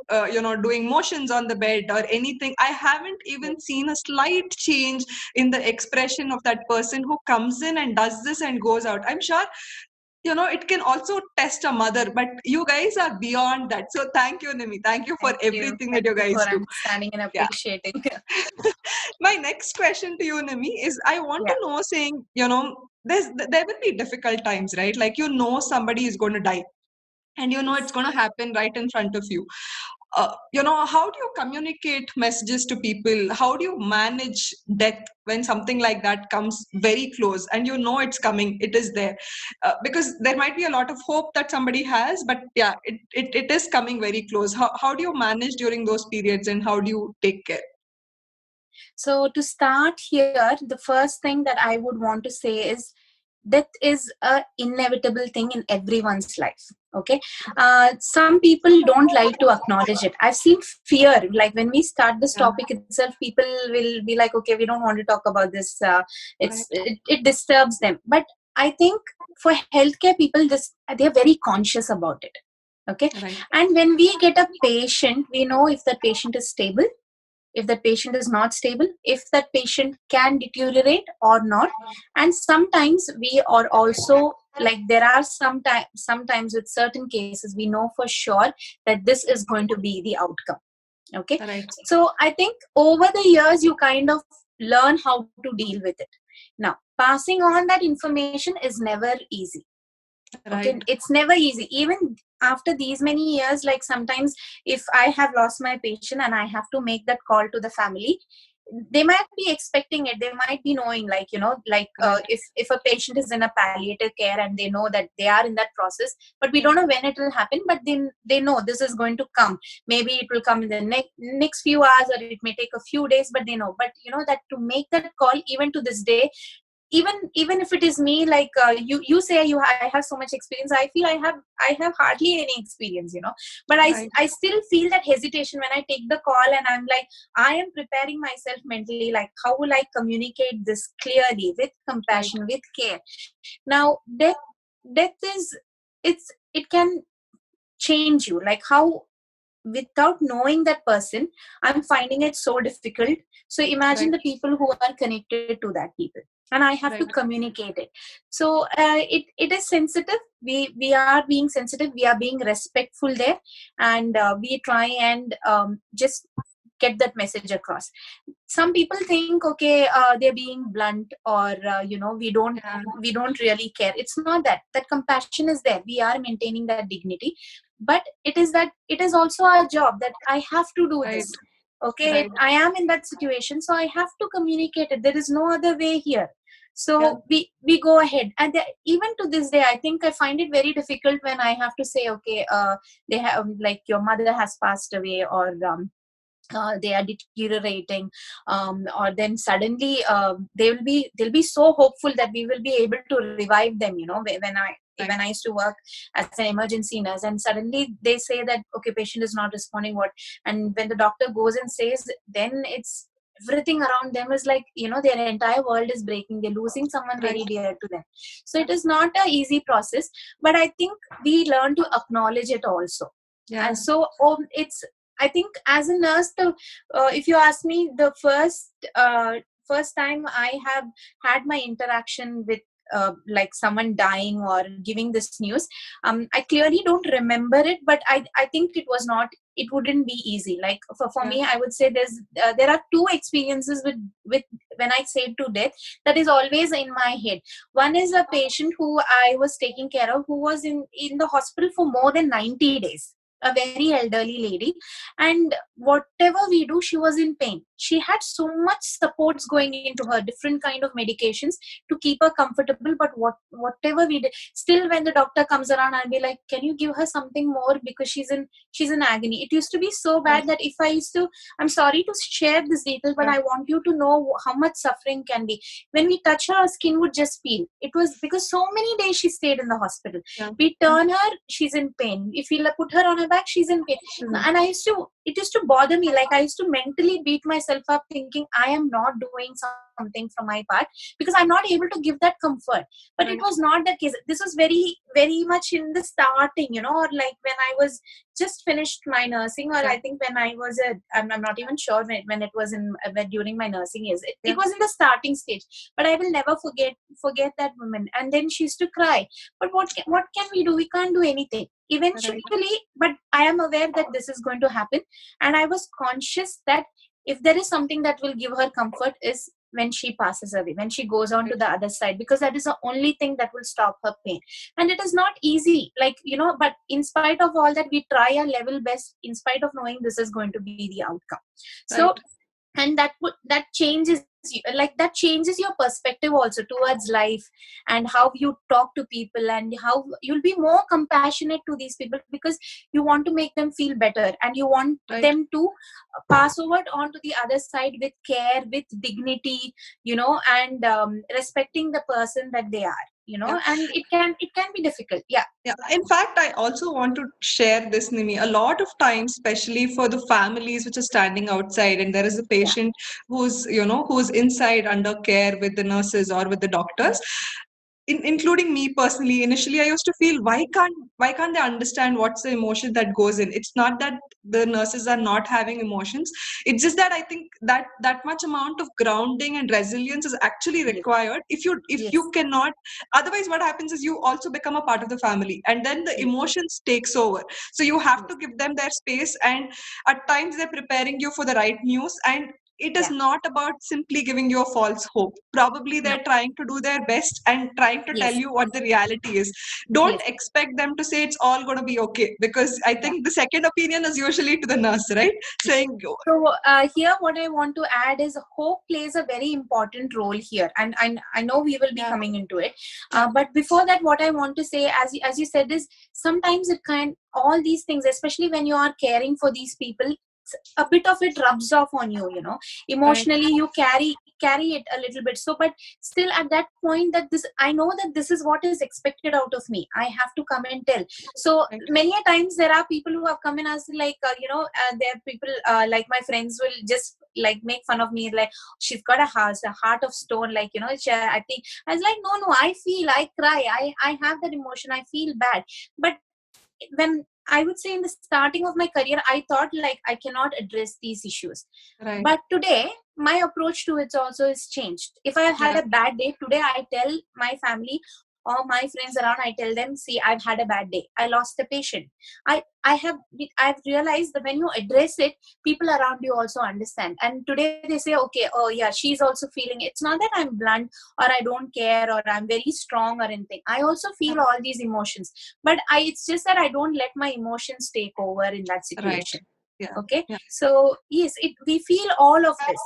doing motions on the bed or anything. I haven't even seen a slight change in the expression of that person who comes in and does this and goes out. I'm sure it can also test a mother, but you guys are beyond that. So thank you, Nimi. Thank you for Thank you. everything that you Thank you guys for do. understanding and Yeah. appreciating. My next question to you, Nimi, is I want Yeah. to know, saying, there will be difficult times, right? Like, somebody is going to die and it's going to happen right in front of you. How do you communicate messages to people? How do you manage death when something like that comes very close and it's coming, it is there? Because there might be a lot of hope that somebody has, but yeah, it is coming very close. How do you manage during those periods, and how do you take care? So to start here, the first thing that I would want to say is death is a inevitable thing in everyone's life. Okay. Some people don't like to acknowledge it. I've seen fear, like when we start this topic itself, people will be like, okay, we don't want to talk about this. It disturbs them. But I think for healthcare people, they're very conscious about it. Okay. Right. And when we get a patient, we know if that patient is stable, if that patient is not stable, if that patient can deteriorate or not. And sometimes we are also like, there are sometimes with certain cases we know for sure that this is going to be the outcome. Okay. Right. So I think over the years you kind of learn how to deal with it. Now, passing on that information is never easy. Right. Okay, it's never easy. Even after these many years, like sometimes if I have lost my patient and I have to make that call to the family, they might be expecting it. They might be knowing, like, Right. if a patient is in a palliative care and they know that they are in that process, but we don't know when it will happen, but then they know this is going to come. Maybe it will come in the next few hours, or it may take a few days, but they know. But that to make that call, even to this day, even if it is me, like, you say I have so much experience, I feel I have hardly any experience, but Right. I still feel that hesitation when I take the call, and I'm like, I am preparing myself mentally, like, how will I communicate this clearly, with compassion, with care. Now, death is, it can change you, like how, without knowing that person, I'm finding it so difficult. So imagine Right. the people who are connected to that people, and I have to Right. communicate it. So it is sensitive. We are being sensitive, we are being respectful there, and we try and just get that message across. Some people think, okay, they're being blunt, or we don't really care. It's not that. That compassion is there, we are maintaining that dignity, but it is also our job that I have to do Right. this. Okay. Right. I am in that situation, so I have to communicate it. There is no other way here. So we go ahead, and even to this day, I think I find it very difficult when I have to say, okay, they have, like, your mother has passed away, or they are deteriorating, or then suddenly they'll be so hopeful that we will be able to revive them, when I used to work as an emergency nurse, and suddenly they say that, okay, patient is not responding, what? And when the doctor goes and says, then it's everything around them is like, their entire world is breaking, they're losing someone very dear to them. So it is not a easy process, but I think we learn to acknowledge it also. And so it's, I think as a nurse, if you ask me, the first time I have had my interaction with like someone dying or giving this news, I clearly don't remember it, but I think it wouldn't be easy. Like for me, I would say there are two experiences with when I say to death that is always in my head. One is a patient who I was taking care of, who was in the hospital for more than 90 days. A very elderly lady, and whatever we do, she was in pain. She had so much supports going into her, different kind of medications to keep her comfortable, but whatever we did, still when the doctor comes around, I'll be like, can you give her something more, because she's in agony. It used to be so bad that if I used to, I'm sorry to share this detail, but I want you to know how much suffering can be. When we touch her, skin would just peel. It was because so many days she stayed in the hospital. We turn her, she's in pain. If we put her on her back, she's in pain. And it used to bother me. Like, I used to mentally beat myself up thinking I am not doing something something from my part, because I'm not able to give that comfort. But it was not the case. This was very, very much in the starting, or like when I was just finished my nursing, or I think when I was I'm not even sure when it was during my nursing years. It was in the starting stage. But I will never forget that woman. And then she used to cry. But what can we do? We can't do anything eventually. But I am aware that this is going to happen, and I was conscious that if there is something that will give her comfort, is when she passes away, when she goes on to the other side, because that is the only thing that will stop her pain. And it is not easy, like, but in spite of all that, we try our level best, in spite of knowing this is going to be the outcome. So, and that changes that changes your perspective also towards life, and how you talk to people, and how you'll be more compassionate to these people, because you want to make them feel better, and you want them to pass over on to the other side with care, with dignity, and respecting the person that they are. And it can be difficult. In fact, I also want to share this, Nimi. A lot of times, especially for the families which are standing outside, and there is a patient who's inside under care with the nurses or with the doctors, including me personally. Initially I used to feel, why can't they understand what's the emotion that goes in? It's not that the nurses are not having emotions, it's just that I think that much amount of grounding and resilience is actually required. If you cannot, otherwise what happens is you also become a part of the family, and then the emotions takes over. So you have to give them their space, and at times they're preparing you for the right news, and it is not about simply giving you a false hope. Probably they're trying to do their best and trying to tell you what the reality is. Don't expect them to say it's all going to be okay, because I think the second opinion is usually to the nurse, right? Saying. So here what I want to add is hope plays a very important role here, and I know we will be coming into it. But before that, what I want to say, as you said, is sometimes all these things, especially when you are caring for these people, a bit of it rubs off on you, emotionally. You carry it a little bit. So, but still at that point, that I know that this is what is expected out of me, I have to come and tell. So many a times there are people who have come and asked, like, there are people like my friends will just like make fun of me, like, she's got a heart of stone, like, I think I was like, no, I feel, I cry, I have that emotion, I feel bad. But when I would say in the starting of my career, I thought like I cannot address these issues. But today, my approach to it also is changed. If I had a bad day, today I tell my family or my friends around, I tell them, see, I've had a bad day. I lost a patient. I've realized that when you address it, people around you also understand. And today they say, okay, oh yeah, she's also feeling it. It's not that I'm blunt or I don't care or I'm very strong or anything. I also feel all these emotions, but it's just that I don't let my emotions take over in that situation. Okay. So yes, we feel all of this.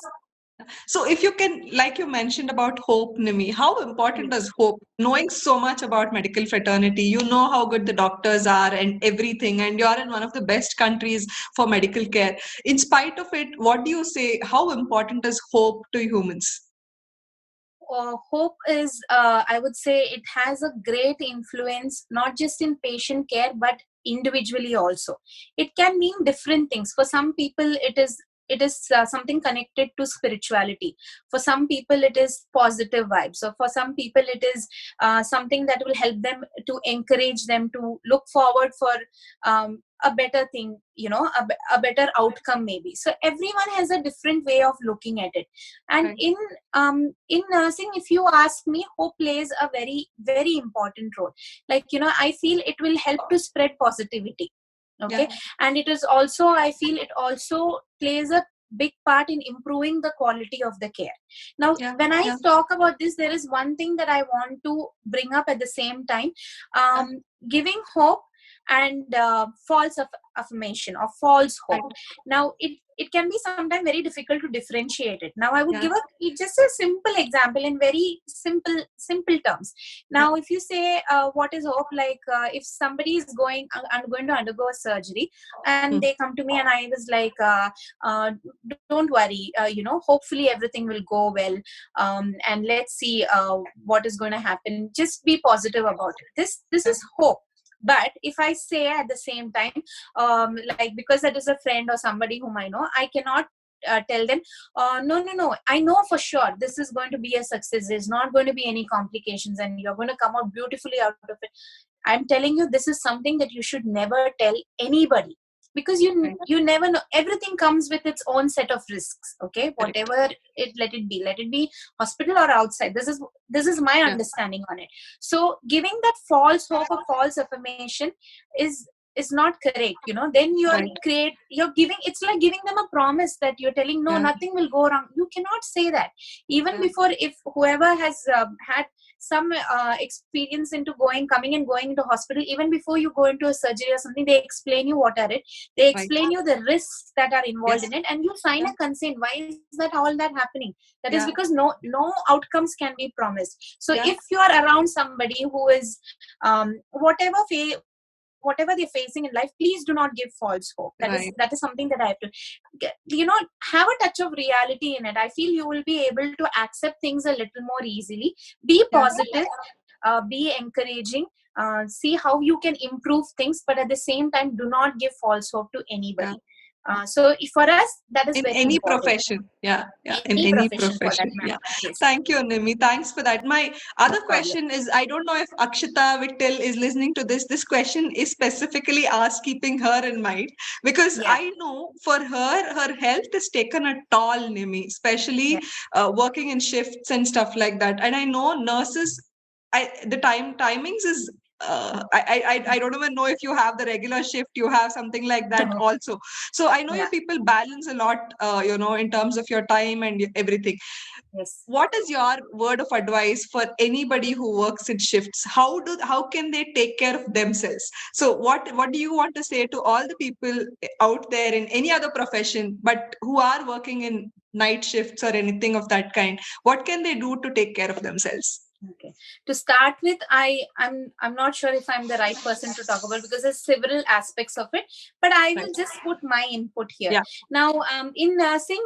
So if you can, like you mentioned about hope, Nimi, how important is hope? Knowing so much about medical fraternity, you know how good the doctors are and everything, and you're in one of the best countries for medical care. In spite of it, what do you say? How important is hope to humans? Hope is, I would say, it has a great influence, not just in patient care, but individually also. It can mean different things. For some people, it is something connected to spirituality. For some people, it is positive vibes. So for some people, it is something that will help them, to encourage them to look forward for a better thing, a better outcome maybe. So everyone has a different way of looking at it. And in nursing, if you ask me, hope plays a very, very important role. Like, I feel it will help to spread positivity. Okay. And it is also, I feel it also plays a big part in improving the quality of the care. Now, when I talk about this, there is one thing that I want to bring up at the same time. Giving hope and false affirmation or false hope. Now, it can be sometimes very difficult to differentiate it. Now, I would give just a simple example in very simple terms. Now, if you say what is hope, like if somebody is going to undergo a surgery and they come to me and I was like, don't worry, hopefully everything will go well, and let's see what is going to happen. Just be positive about it. This is hope. But if I say at the same time, like, because that is a friend or somebody whom I know, I cannot tell them, no, I know for sure this is going to be a success, there's not going to be any complications, and you're going to come out beautifully out of it. I'm telling you, this is something that you should never tell anybody, because you never know. Everything comes with its own set of risks. Okay, whatever let it be hospital or outside. This is my understanding on it. So giving that false hope or false affirmation is not correct. Then you're giving, it's like giving them a promise that you're telling, no, nothing will go wrong. You cannot say that. Even before, if whoever has had some experience into coming and going into hospital, even before you go into a surgery or something, they explain you what are it. They explain you the risks that are involved in it, and you sign a consent. Why is that all that happening? That is because no outcomes can be promised. So if you are around somebody who is whatever they're facing in life, please do not give false hope. That is something that I have to have a touch of reality in it. I feel you will be able to accept things a little more easily. Be positive, be encouraging, see how you can improve things, but at the same time, do not give false hope to anybody. So for us, that is in very any important. profession. In any profession. Yes. Thank you, Nimi. Thanks for that. My other question is, I don't know if Akshita Vittal is listening to this. This question is specifically asked keeping her in mind, because I know for her health has taken a toll, Nimi, especially working in shifts and stuff like that. And I know nurses, the timings is I don't even know if you have the regular shift, you have something like that also. So I know you people balance a lot, in terms of your time and everything. Yes. What is your word of advice for anybody who works in shifts? How can they take care of themselves? So what do you want to say to all the people out there in any other profession, but who are working in night shifts or anything of that kind? What can they do to take care of themselves? Okay. To start with, I'm not sure if I'm the right person to talk about, because there's several aspects of it, but I will just put my input here. Now, in nursing,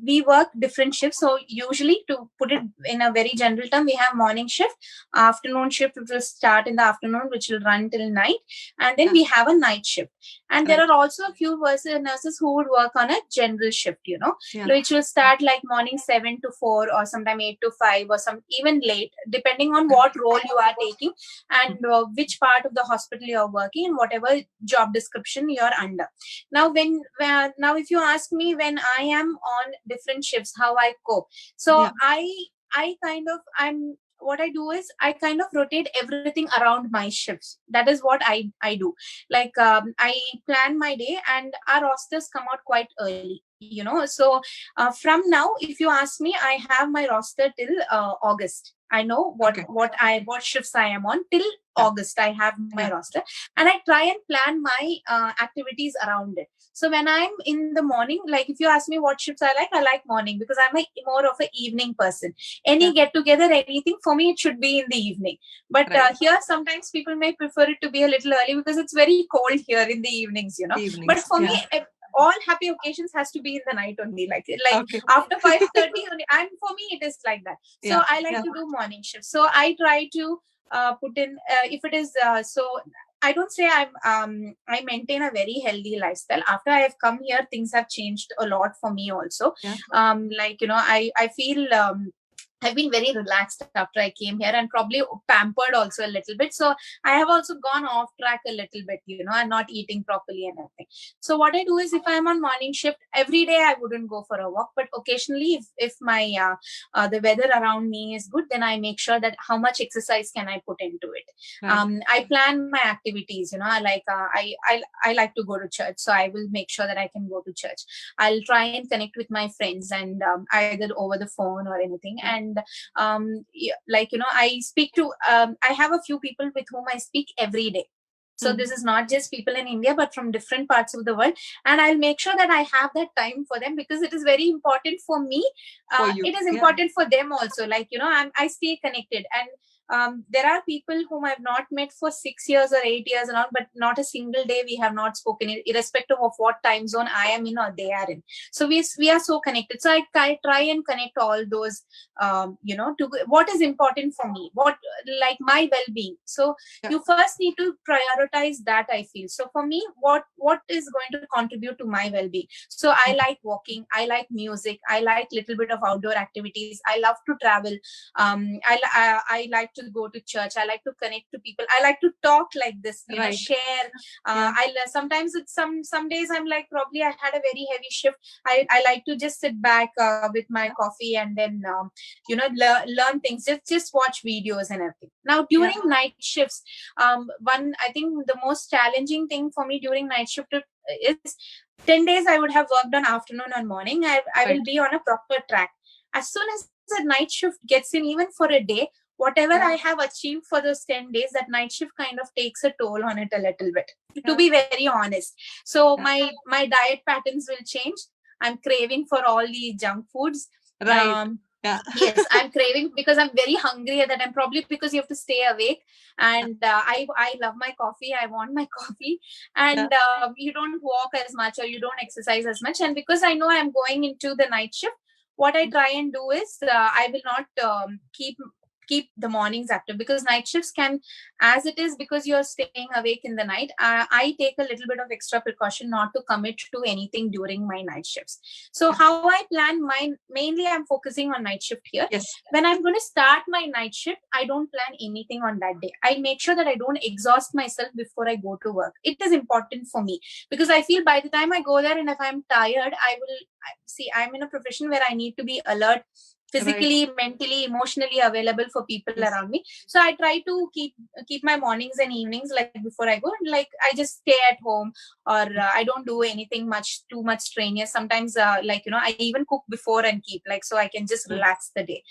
we work different shifts. So usually, to put it in a very general term, we have morning shift, afternoon shift, which will start in the afternoon, which will run till night, and then we have a night shift. And there are also a few nurses who would work on a general shift, which will start like morning 7 to 4 or sometime 8 to 5 or even late, depending on what role you are taking and which part of the hospital you are working and whatever job description you are under. Now, if you ask me when I am on different shifts, how I cope. So what I do is I kind of rotate everything around my shifts. That is what I do. Like I plan my day, and our rosters come out quite early. So from now, if you ask me, I have my roster till August. I know what shifts I am on till August. I have my roster, and I try and plan my activities around it. So when I'm in the morning, like if you ask me what shifts I like morning, because I'm more of an evening person. Any get together, anything, for me it should be in the evening. But here sometimes people may prefer it to be a little early, because it's very cold here in the evenings, But for me, all happy occasions has to be in the night only, like after 5:30 and for me it is like that. So I like to do morning shifts. So I try to put in if it is so I don't say I maintain a very healthy lifestyle. After I have come here, things have changed a lot for me also. I feel I've been very relaxed after I came here, and probably pampered also a little bit. So I have also gone off track a little bit, and not eating properly and everything. So what I do is, if I'm on morning shift, every day I wouldn't go for a walk, but occasionally if my the weather around me is good, then I make sure that how much exercise can I put into it. I plan my activities, I like to go to church, so I will make sure that I can go to church. I'll try and connect with my friends, and either over the phone or anything. And I speak to I have a few people with whom I speak every day. So this is not just people in India, but from different parts of the world. And I'll make sure that I have that time for them, because it is very important for me. It is important for them also. I stay connected. And there are people whom I've not met for 6 years or 8 years and all, but not a single day we have not spoken, irrespective of what time zone I am in or they are in. So we are so connected. So I try and connect all those, to what is important for me, what like my well-being. So you first need to prioritize that, I feel. So for me, what is going to contribute to my well-being? So I like walking, I like music, I like little bit of outdoor activities, I love to travel, I like to go to church, I like to connect to people, I like to talk like this, share. Sometimes it's some days I'm like, probably I had a very heavy shift, I like to just sit back with my coffee and then learn things, just watch videos and everything. Now during night shifts, I think the most challenging thing for me during night shift is 10 days I would have worked on afternoon and morning. I will be on a proper track. As soon as the night shift gets in, even for a day, whatever I have achieved for those 10 days, that night shift kind of takes a toll on it a little bit, to be very honest. So my diet patterns will change. I'm craving for all the junk foods. Yes, I'm craving because I'm very hungry at that time, probably because you have to stay awake. And I love my coffee. I want my coffee. And you don't walk as much or you don't exercise as much. And because I know I'm going into the night shift, what I try and do is I will not keep the mornings active, because night shifts can, as it is, because you're staying awake in the night, I take a little bit of extra precaution not to commit to anything during my night shifts. So how I plan mine, mainly I'm focusing on night shift here. When I'm going to start my night shift, I don't plan anything on that day. I make sure that I don't exhaust myself before I go to work. It is important for me, because I feel by the time I go there, and if I'm tired, I'm in a profession where I need to be alert, physically, mentally, emotionally available for people around me. So I try to keep my mornings and evenings, like before I go, like I just stay at home, or I don't do anything too much strenuous. Sometimes I even cook before and keep, like, so I can just relax the day.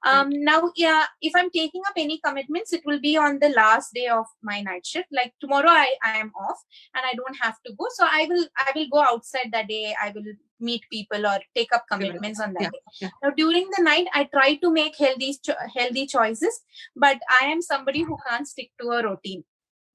Now, if I'm taking up any commitments, it will be on the last day of my night shift. Like tomorrow I am off and I don't have to go, so I will go outside that day. I will meet people or take up commitments on that day. Now during the night, I try to make healthy choices, but I am somebody who can't stick to a routine.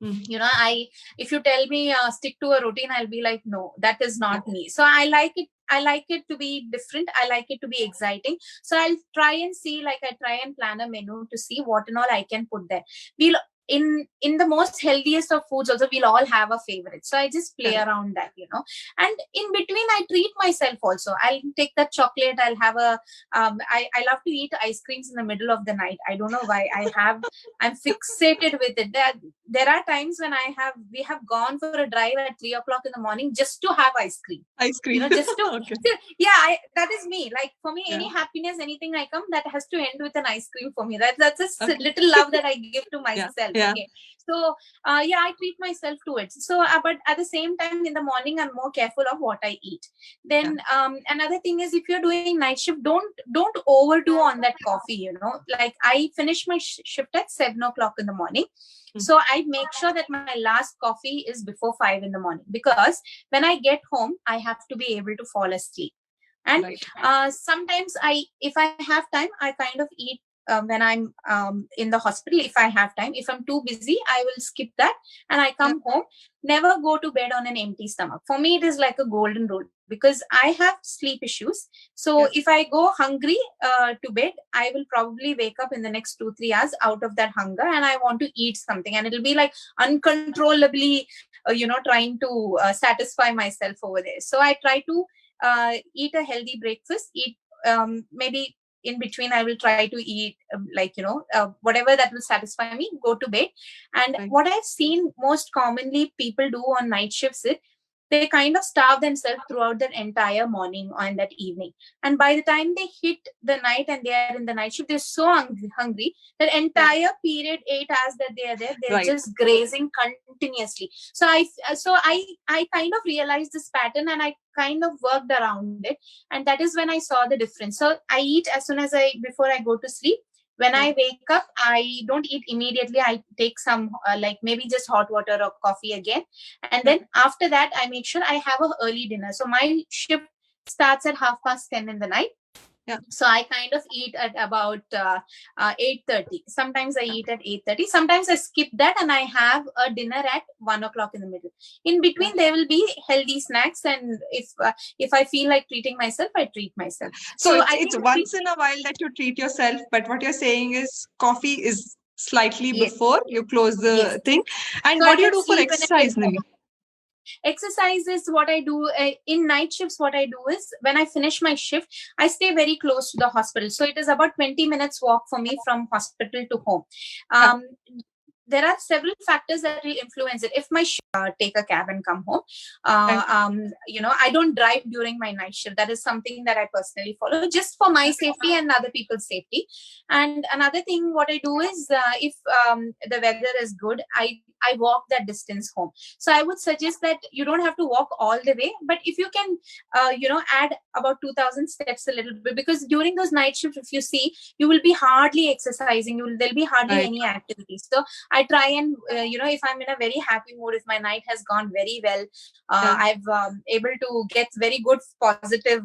If you tell me stick to a routine, I'll be like, no, that is not me. So I like it to be different. I like it to be exciting. So I'll try and plan a menu to see what and all I can put there. We'll in the most healthiest of foods also, we'll all have a favorite. So I just play around that, and in between I treat myself also. I'll take that chocolate. I'll have I love to eat ice creams in the middle of the night. I don't know why. I'm fixated with it. There are times when we have gone for a drive at 3 o'clock in the morning just to have ice cream. Just to that is me. Like for me, any happiness, anything I come, that has to end with an ice cream for me. That's a little love that I give to myself. Okay. So I treat myself to it. So but at the same time, in the morning, I'm more careful of what I eat. Then another thing is, if you're doing night shift, don't overdo on that coffee. Like I finish my shift at 7 o'clock in the morning. So I make sure that my last coffee is before 5 in the morning, because when I get home, I have to be able to fall asleep. And sometimes if I have time, I kind of eat when I'm in the hospital. If I have time, if I'm too busy, I will skip that and I come home. Never go to bed on an empty stomach. For me, it is like a golden rule, because I have sleep issues. So if I go hungry to bed, I will probably wake up in the next 2-3 hours out of that hunger, and I want to eat something, and it'll be like uncontrollably trying to satisfy myself over there. So I try to eat a healthy breakfast, maybe in between I will try to eat whatever that will satisfy me, go to bed. And what I've seen most commonly people do on night shifts is they kind of starve themselves throughout that entire morning and that evening. And by the time they hit the night and they are in the night shift, they're so hungry that entire period, 8 hours that they are there, they're just grazing continuously. So I kind of realized this pattern, and I kind of worked around it. And that is when I saw the difference. So I eat as soon as before I go to sleep. When I wake up, I don't eat immediately. I take some maybe just hot water or coffee again. And then after that, I make sure I have an early dinner. So my shift starts at 10:30 in the night. Yeah. So I kind of eat at about 8:30. Sometimes I eat at 8:30. Sometimes I skip that and I have a dinner at 1 o'clock in the middle. In between, there will be healthy snacks, and if I feel like treating myself, I treat myself. So So it's I it's think once in a while that you treat yourself, but what you're saying is coffee is slightly yes, before you close yes. the thing. And So I what do you can do for sleep when I get exercise, home. Nimi? Exercise is what I do in night shifts. What I do is when I finish my shift, I stay very close to the hospital. So it is about 20 minutes walk for me from hospital to home. Yeah. Um, there are several factors that will influence it. If my take a cab and come home, Right. I don't drive during my night shift. That is something that I personally follow just for my safety and other people's safety. And another thing, what I do is if the weather is good, I walk that distance home. So I would suggest that you don't have to walk all the way, but if you can, add about 2,000 steps a little bit, because during those night shifts, if you see, you will be hardly exercising. There'll be hardly Right. any activities. So I try and, if I'm in a very happy mood, if my night has gone very well, I've able to get very good positive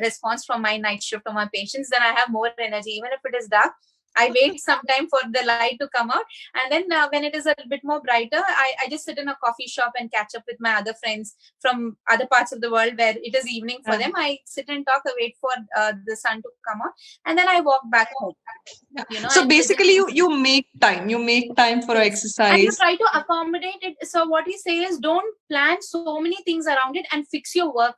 response from my night shift from my patients, then I have more energy. Even if it is dark, I wait some time for the light to come out. And then when it is a bit more brighter, I just sit in a coffee shop and catch up with my other friends from other parts of the world where it is evening for them. I sit and talk, I wait for the sun to come out, and then I walk back home. Yeah. So basically, you make time. You make time for yes, exercise. and you try to accommodate it. So what we say is, don't plan so many things around it and fix your work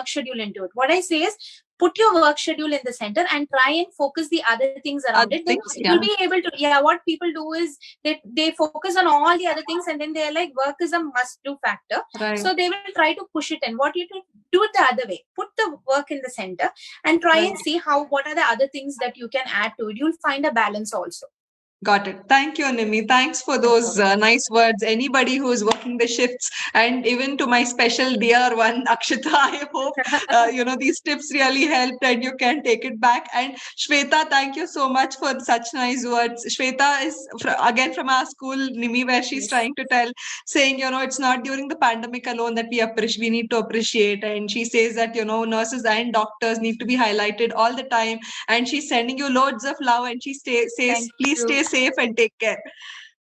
schedule into it. What I say is, put your work schedule in the center and try and focus the other things around Other it. Then things, you'll be able to, what people do is they focus on all the other things, and then they're like, work is a must do factor. Right. So they will try to push it in. What you do it the other way, put the work in the center and try and see what are the other things that you can add to it. You'll find a balance also. Got it. Thank you, Nimi. Thanks for those nice words. Anybody who is working the shifts, and even to my special dear one, Akshita, I hope these tips really helped and you can take it back. And Shweta, thank you so much for such nice words. Shweta is again from our school, Nimi, where she's trying to tell, saying, it's not during the pandemic alone that we need to appreciate. And she says that, nurses and doctors need to be highlighted all the time. And she's sending you loads of love, and she says, please stay safe and take care.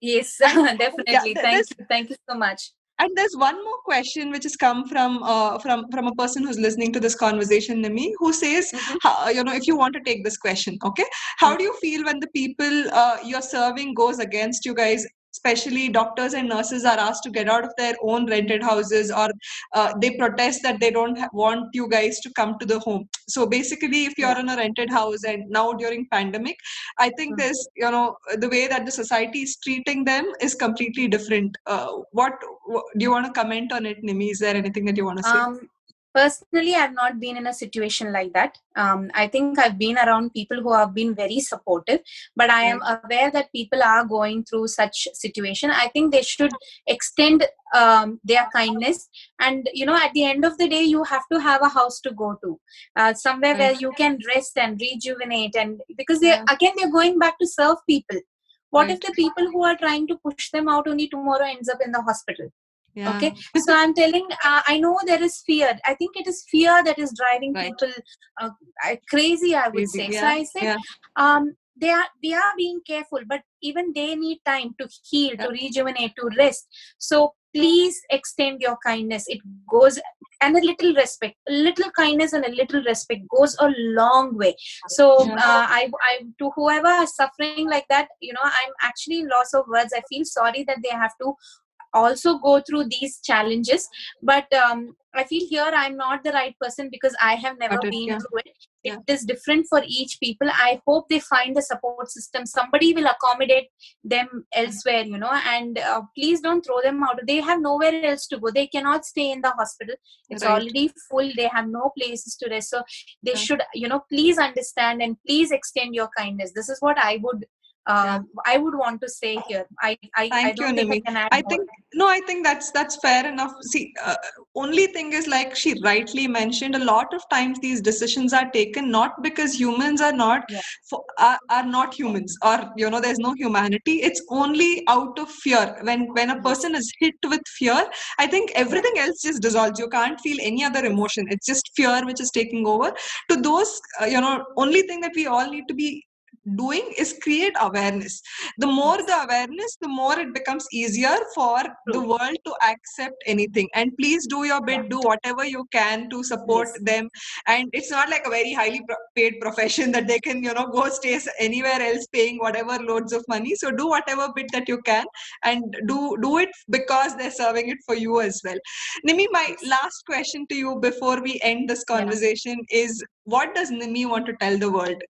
Yes, definitely. Yeah, thank you so much. And there's one more question which has come from a person who's listening to this conversation, Nimi, who says, if you want to take this question, okay, how do you feel when the people you're serving goes against you guys? Especially doctors and nurses are asked to get out of their own rented houses, or they protest that they don't want you guys to come to the home. So basically, if you're in a rented house, and now during pandemic, I think there's, the way that the society is treating them is completely different. What do you want to comment on it, Nimi? Is there anything that you want to say? Personally, I've not been in a situation like that. I think I've been around people who have been very supportive, but I am aware that people are going through such situation. I think they should extend their kindness, and at the end of the day, you have to have a house to go to, somewhere where you can rest and rejuvenate, and because they're going back to serve people. What if the people who are trying to push them out only tomorrow ends up in the hospital? Yeah. Okay, so I'm telling, I know there is fear. I think it is fear that is driving people crazy, I would say. So I said, they are being careful, but even they need time to heal, to rejuvenate, to rest. So please extend your kindness. It goes, and a little respect, a little kindness and a little respect goes a long way. So I to whoever is suffering like that, I'm actually in loss of words. I feel sorry that they have to also go through these challenges, but I feel here I'm not the right person because I have never been through it. It is different for each people. I hope they find the support system. Somebody will accommodate them elsewhere, and please don't throw them out. They have nowhere else to go. They cannot stay in the hospital. It's already full. They have no places to rest. So they should, please understand and please extend your kindness. This is what I would I would want to say here. I Thank you, don't think I Nimi. can add I more. think no, I think that's fair enough. See, only thing is, like she rightly mentioned, a lot of times these decisions are taken not because humans are not Yeah. are not humans, or there's no humanity. It's only out of fear. When a Yes. person is hit with fear, I think everything else just dissolves. You can't feel any other emotion. It's just fear which is taking over. To those, only thing that we all need to be doing is create awareness. The more Yes. the awareness, the more it becomes easier for the True. world to accept anything. And please do your Yeah. bit, do whatever you can to support Yes. them. And it's not like a very highly paid profession that they can go stay anywhere else paying whatever loads of money. So do whatever bit that you can, and do it because they're serving it for you as well. Nimi, my Yes. last question to you before we end this Yeah. conversation is, what does Nimi want to tell the world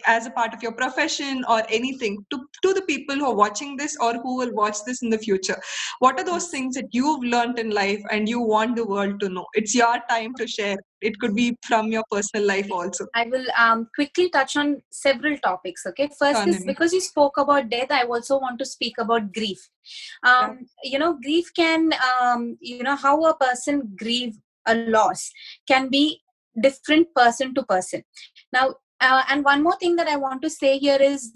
as a part of your profession or anything, to the people who are watching this or who will watch this in the future? What are those Yes. things that you've learned in life and you want the world to know? It's your time to share. It could be from your personal life also. I will quickly touch on several topics. Okay, first Sure, is, Nimi. because you spoke about death, I also want to speak about grief. Yeah. Grief can, how a person grieve a loss can be different person to person. Now, and one more thing that I want to say here is,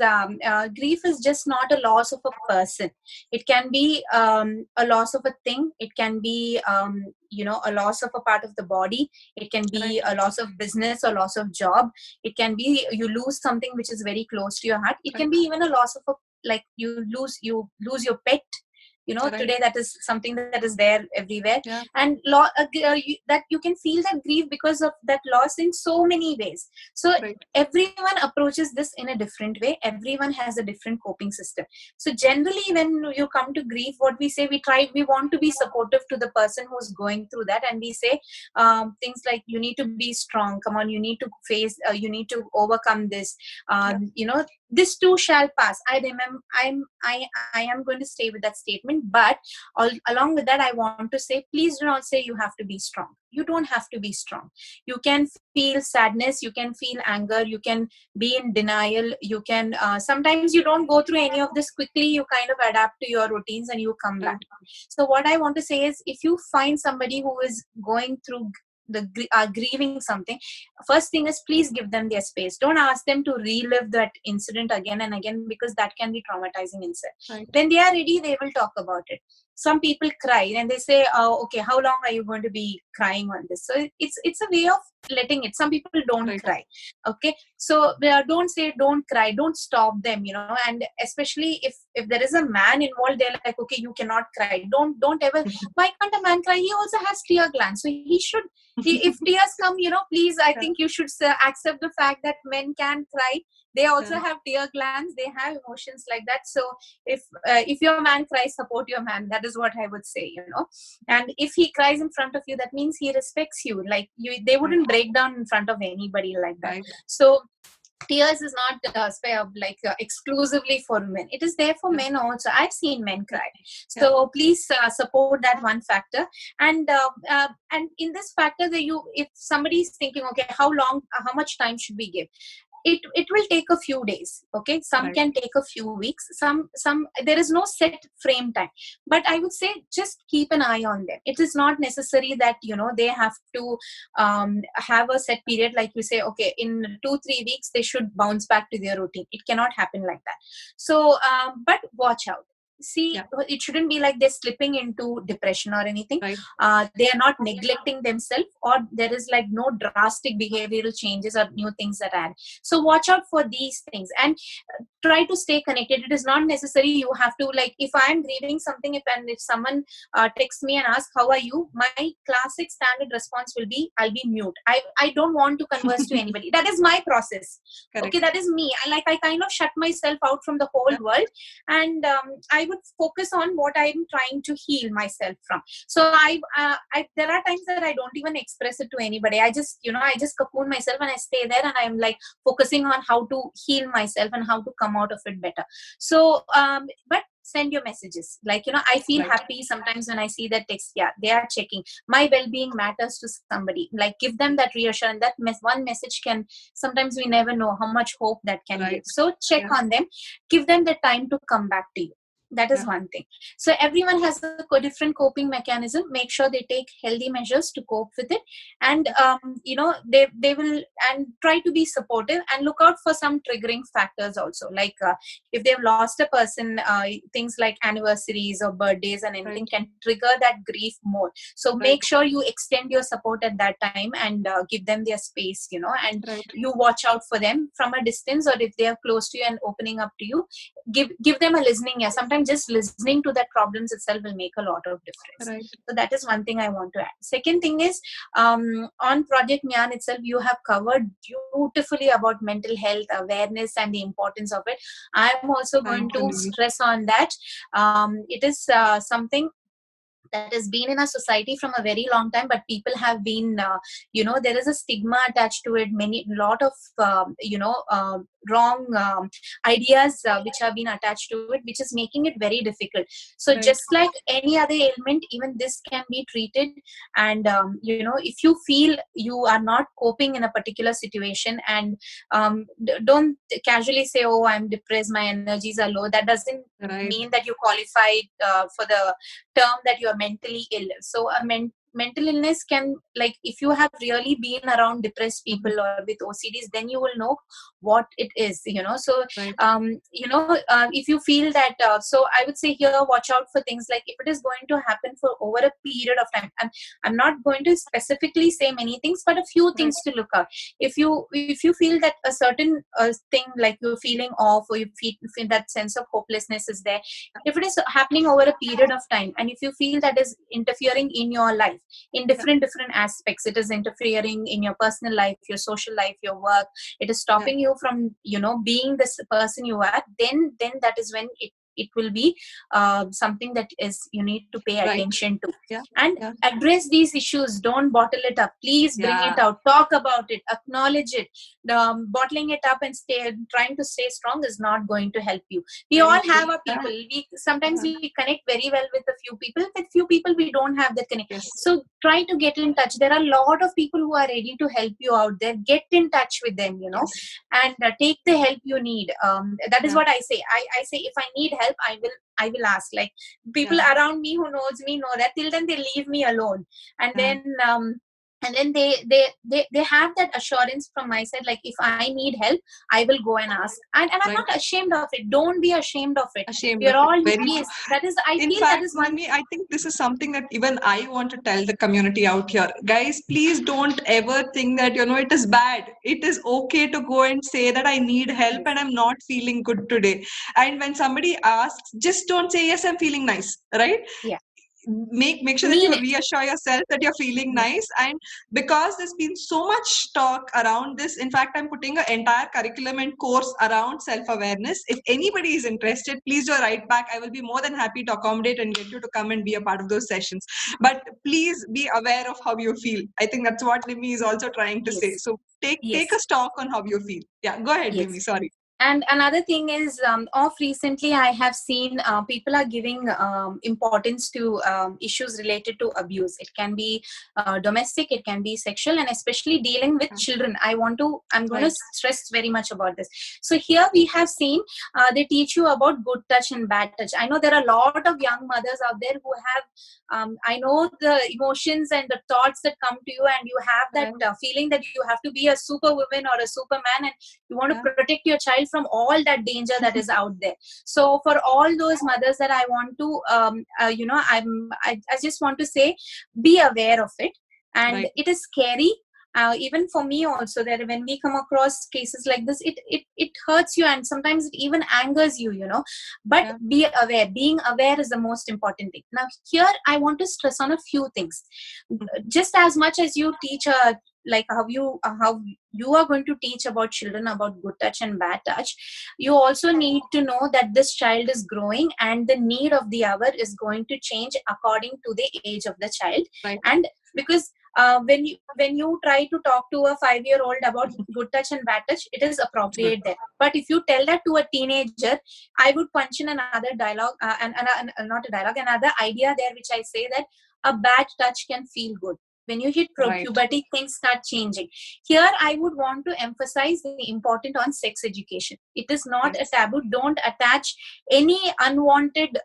grief is just not a loss of a person. It can be a loss of a thing. It can be, a loss of a part of the body. It can Right. be a loss of business or loss of job. It can be you lose something which is very close to your heart. It can Right. be even a loss of a, like you lose your pet. Right. Today that is something that is there everywhere. Yeah. And that you can feel that grief because of that loss in so many ways. So Right. everyone approaches this in a different way. Everyone has a different coping system. So generally, when you come to grief, what we say, we want to be supportive to the person who's going through that, and we say things like, you need to be strong, come on, you need to face, you need to overcome this. Yeah. This too shall pass. I am going to stay with that statement, but along with that, I want to say, please do not say you have to be strong. You don't have to be strong. You can feel sadness, you can feel anger, you can be in denial, you can sometimes you don't go through any of this quickly. You kind of adapt to your routines and you come back. Right. So what I want to say is, if you find somebody who is going through grieving something, first thing is, please give them their space. Don't ask them to relive that incident again and again, because that can be traumatizing inside. Right. When they are ready, they will talk about it. Some people cry and they say, oh, okay, how long are you going to be crying on this? So it's a way of letting it. Some people don't Right. cry. Okay, so don't say don't cry, don't stop them, and especially if there is a man involved, they're like, okay, you cannot cry, don't ever. Why can't a man cry? He also has tear glands, so he should. If tears come, please, I Yeah. think you should accept the fact that men can cry. They also Yeah. have tear glands, they have emotions like that. So if your man cries, support your man. That is what I would say. And if he cries in front of you, that means he respects you. Like they wouldn't break down in front of anybody like that. Right. So tears is not exclusively for men. It is there for Yeah. men also. I've seen men cry. Yeah. So please support that one factor. And in this factor, if somebody is thinking, okay, how much time should we give? It will take a few days. Okay, some Right. can take a few weeks. Some there is no set frame time. But I would say, just keep an eye on them. It is not necessary that they have to have a set period. Like we say, okay, in 2-3 weeks they should bounce back to their routine. It cannot happen like that. So but watch out. See, Yeah. it shouldn't be like they're slipping into depression or anything. Right. They are not neglecting themselves, or there is like no drastic behavioral changes or new things that add. So watch out for these things, and try to stay connected. It is not necessary you have to, like, if I am grieving something, if someone texts me and asks how are you, my classic standard response will be, I'll be mute. I don't want to converse to anybody. That is my process. Correct. Okay, that is me. I kind of shut myself out from the whole Yeah. world, and I would focus on what I'm trying to heal myself from. So there are times that I don't even express it to anybody. I just cocoon myself and I stay there, and I'm like focusing on how to heal myself and how to come out of it better. So but send your messages. Like, I feel Right. happy sometimes when I see that text. Yeah, they are checking. My well-being matters to somebody. Like, give them that reassurance. That one message can, sometimes we never know how much hope that can give. Right. So check Yeah. on them, give them the time to come back to you. That is Yeah. one thing. So everyone has a different coping mechanism. Make sure they take healthy measures to cope with it, and they will, and try to be supportive, and look out for some triggering factors also. Like, if they've lost a person, things like anniversaries or birthdays and Right. anything can trigger that grief more. So Right. make sure you extend your support at that time, and give them their space, and Right. you watch out for them from a distance, or if they are close to you and opening up to you, give them a listening ear. Sometimes just listening to that problems itself will make a lot of difference. Right. So that is one thing I want to add. Second thing is, on Project Nyan itself, you have covered beautifully about mental health awareness and the importance of it. I'm also going Thank you, to Nidhi. stress on that. It is something that has been in our society from a very long time, but people have been, there is a stigma attached to it. Lot of wrong ideas which have been attached to it, which is making it very difficult. So Right. just like any other ailment, even this can be treated. And if you feel you are not coping in a particular situation, and don't casually say, oh, I'm depressed, my energies are low. That doesn't Right. mean that you qualify for the term that you are mentally ill. So a mental illness can, like, if you have really been around depressed people or with OCDs, then you will know what it is. So Right. if you feel that, so I would say here, watch out for things like, if it is going to happen for over a period of time. I'm not going to specifically say many things, but a few things to look out. If you feel that a certain thing, like you're feeling off, or you feel that sense of hopelessness is there, if it is happening over a period of time, and if you feel that is interfering in your life in different aspects, it is interfering in your personal life, your social life, your work, it is stopping you from being this person you are, then that is when it will be something that is you need to pay Right. attention to. Yeah. And Yeah. address these issues. Don't bottle it up. Please bring it out, talk about it, acknowledge it. Bottling it up and trying to stay strong is not going to help you. We Very all true. have our people. Sometimes we connect very well with a few people. With few people we don't have that connect. Yes. So try to get in touch. There are a lot of people who are ready to help you out there. Get in touch with them, Yes. and take the help you need. That is what I say. I say, if I need help, I will ask. Like, people around me who knows me know that. Till then they leave me alone, and then they have that assurance from my side, like, if I need help, I will go and ask, and I'm not ashamed of it. Don't be ashamed of it. We are all, yes, that is, I in feel fact, that is one Mimi, I think this is something that even I want to tell the community out here. Guys, please don't ever think that it is bad. It is okay to go and say that I need help and I'm not feeling good today. And when somebody asks, just don't say, yes, I'm feeling nice, right? Yeah. Make sure that you reassure yourself that you're feeling nice. And because there's been so much talk around this, in fact, I'm putting an entire curriculum and course around self-awareness. If anybody is interested, please do write back. I will be more than happy to accommodate and get you to come and be a part of those sessions. But please be aware of how you feel. I think that's what Nimi is also trying to say. So take a stock on how you feel. Yeah, go ahead, Nimi. Sorry. And another thing is, of recently, I have seen people are giving importance to issues related to abuse. It can be domestic, it can be sexual, and especially dealing with children. I'm going to stress very much about this. So here we have seen they teach you about good touch and bad touch. I know there are a lot of young mothers out there who have, I know the emotions and the thoughts that come to you, and you have that feeling that you have to be a superwoman or a superman, and you want to protect your child from all that danger that is out there. So for all those mothers that I want to, I just want to say, be aware of it. And it is scary. Even for me also, that when we come across cases like this, it hurts you, and sometimes it even angers you, but be aware. Being aware is the most important thing. Now here I want to stress on a few things. Just as much as you teach a like how you are going to teach about children about good touch and bad touch, you also need to know that this child is growing and the need of the hour is going to change according to the age of the child. Right. And because when you try to talk to a 5-year-old about good touch and bad touch, it is appropriate there. But if you tell that to a teenager, I would punch in another dialogue and not a dialogue, another idea there, which I say that a bad touch can feel good. When you hit Right. puberty, things start changing. Here, I would want to emphasize the importance on sex education. It is not Yes. a taboo. Don't attach any unwanted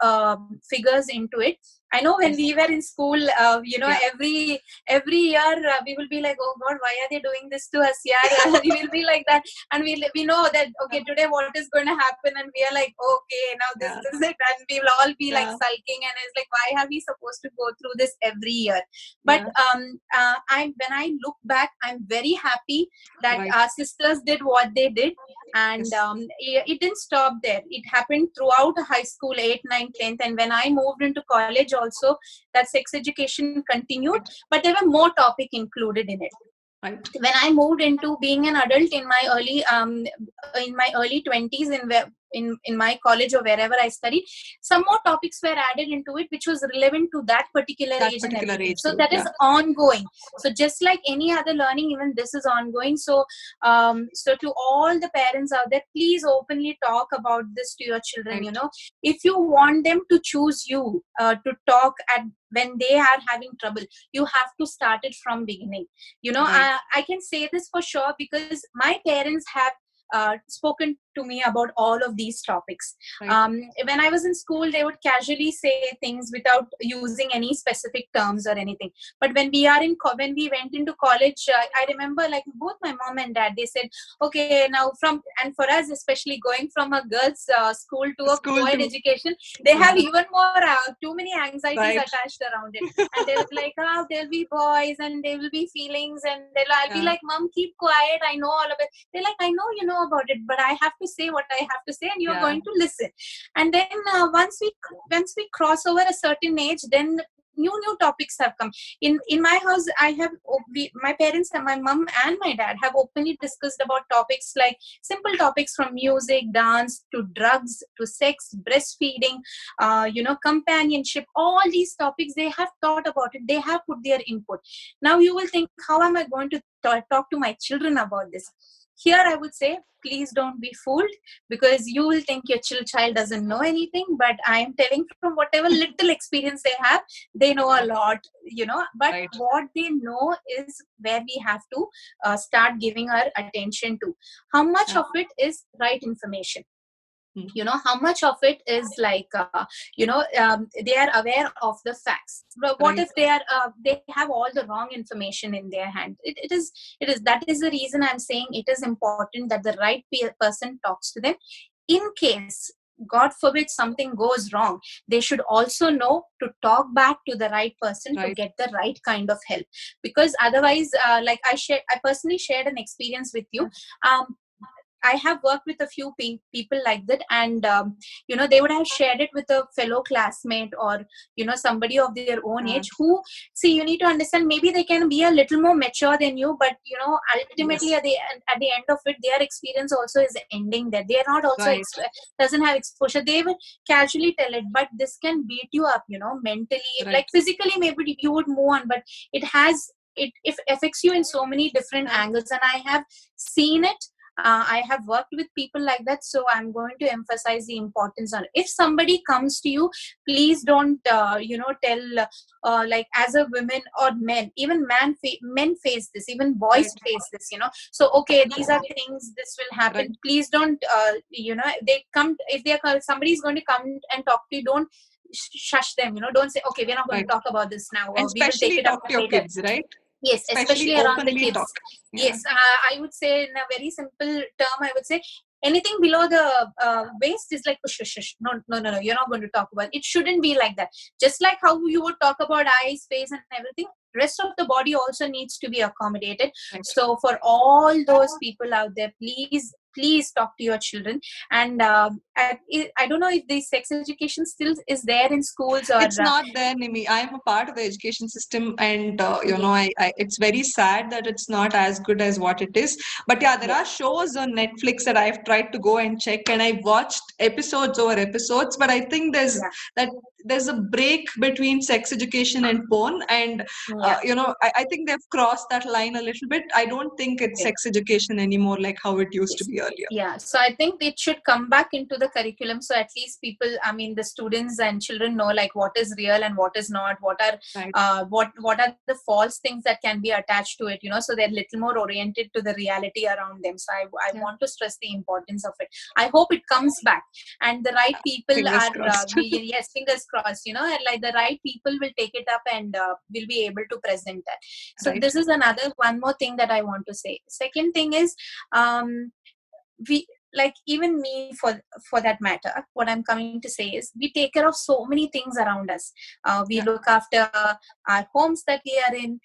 figures into it. I know when we were in school, every year we will be like, oh God, why are they doing this to us? Yeah, we will be like that, and we know that okay, today what is going to happen, and we are like, okay, now this is it, and we will all be like sulking, and it's like, why are we supposed to go through this every year? But when I look back, I'm very happy that our sisters did what they did. And it didn't stop there. It happened throughout high school, 8th, 9th, 10th. And when I moved into college also, that sex education continued, but there were more topic included in it. Right. When I moved into being an adult in my early 20s, in my college or wherever I studied, some more topics were added into it, which was relevant to that particular age and everything. So that is ongoing. So just like any other learning, even this is ongoing. So so to all the parents out there, please openly talk about this to your children. Right. You know, if you want them to choose you to talk at when they are having trouble, you have to start it from beginning. You know, I can say this for sure because my parents have spoken to me about all of these topics. When I was in school, they would casually say things without using any specific terms or anything. But when we went into college, I remember like both my mom and dad, they said, okay, now and for us, especially going from a girls' school to a co-ed education, they have even more, too many anxieties attached around it. And they'll be like, there'll be boys and there will be feelings. And I'll be like, Mom, keep quiet. I know all of it. They're like, I know you know about it, but I have to say what I have to say and you're going to listen. And then once we cross over a certain age, then new topics have come in my house. My parents and my mom and my dad have openly discussed about topics like simple topics from music, dance, to drugs, to sex, breastfeeding, companionship. All these topics, they have thought about it, they have put their input. Now you will think, how am I going to talk to my children about this? Here I would say, please don't be fooled, because you will think your child doesn't know anything, but I am telling from whatever little experience they have, they know a lot, but what they know is where we have to start giving our attention to. How much of it is right information? How much of it is like they are aware of the facts, but what if they have all the wrong information in their hand? It is that is the reason I'm saying it is important that the right person talks to them. In case God forbid something goes wrong, they should also know to talk back to the right person to get the right kind of help. Because otherwise, like I personally shared an experience with you. I have worked with a few people like that, and they would have shared it with a fellow classmate or somebody of their own age. Who, see, you need to understand, maybe they can be a little more mature than you, but ultimately at the end of it, their experience also is ending there. They are not also doesn't have exposure. They will casually tell it, but this can beat you up, mentally. Like physically, maybe you would move on, but it affects you in so many different angles, and I have seen it. I have worked with people like that, so I'm going to emphasize the importance on it. If somebody comes to you, please don't, tell, like as a woman or men, even men face this, even boys face this, So, okay, these are things, this will happen. Please don't, somebody is going to come and talk to you, don't shush them, don't say, okay, we're not going to talk about this now, or we will take it up later. Kids, right? Yes, especially around the kids. Yes, I would say in a very simple term, I would say anything below the waist is like, shush. No, you're not going to talk about it. It shouldn't be like that. Just like how you would talk about eyes, face and everything, rest of the body also needs to be accommodated. So for all those people out there, please please talk to your children. And I don't know if the sex education still is there in schools, or It's not there, Nimi. I am a part of the education system, and yes, it's very sad that it's not as good as what it is. But yeah, there are yes, shows on Netflix that I've tried to go and check, and I've watched episodes over episodes. But I think yeah, that there's a break between sex education and porn, and yeah. I think they've crossed that line a little bit. I don't think it's Okay. sex education anymore like how it used to Yes. be earlier. Yeah. So I think it should come back into the curriculum. So at least people, I mean, the students and children know like what is real and what is not, what are Right. what are the false things that can be attached to it, so they're little more oriented to the reality around them. So I Yeah. want to stress the importance of it. I hope it comes back, and the right people Fingers are crossed. yes, fingers crossed, and like the right people will take it up and will be able to present that. So Right. this is another one more thing that I want to say. Second thing is, we, like, even me, for that matter, what I'm coming to say is we take care of so many things around us. We Yeah. look after our homes that we are in.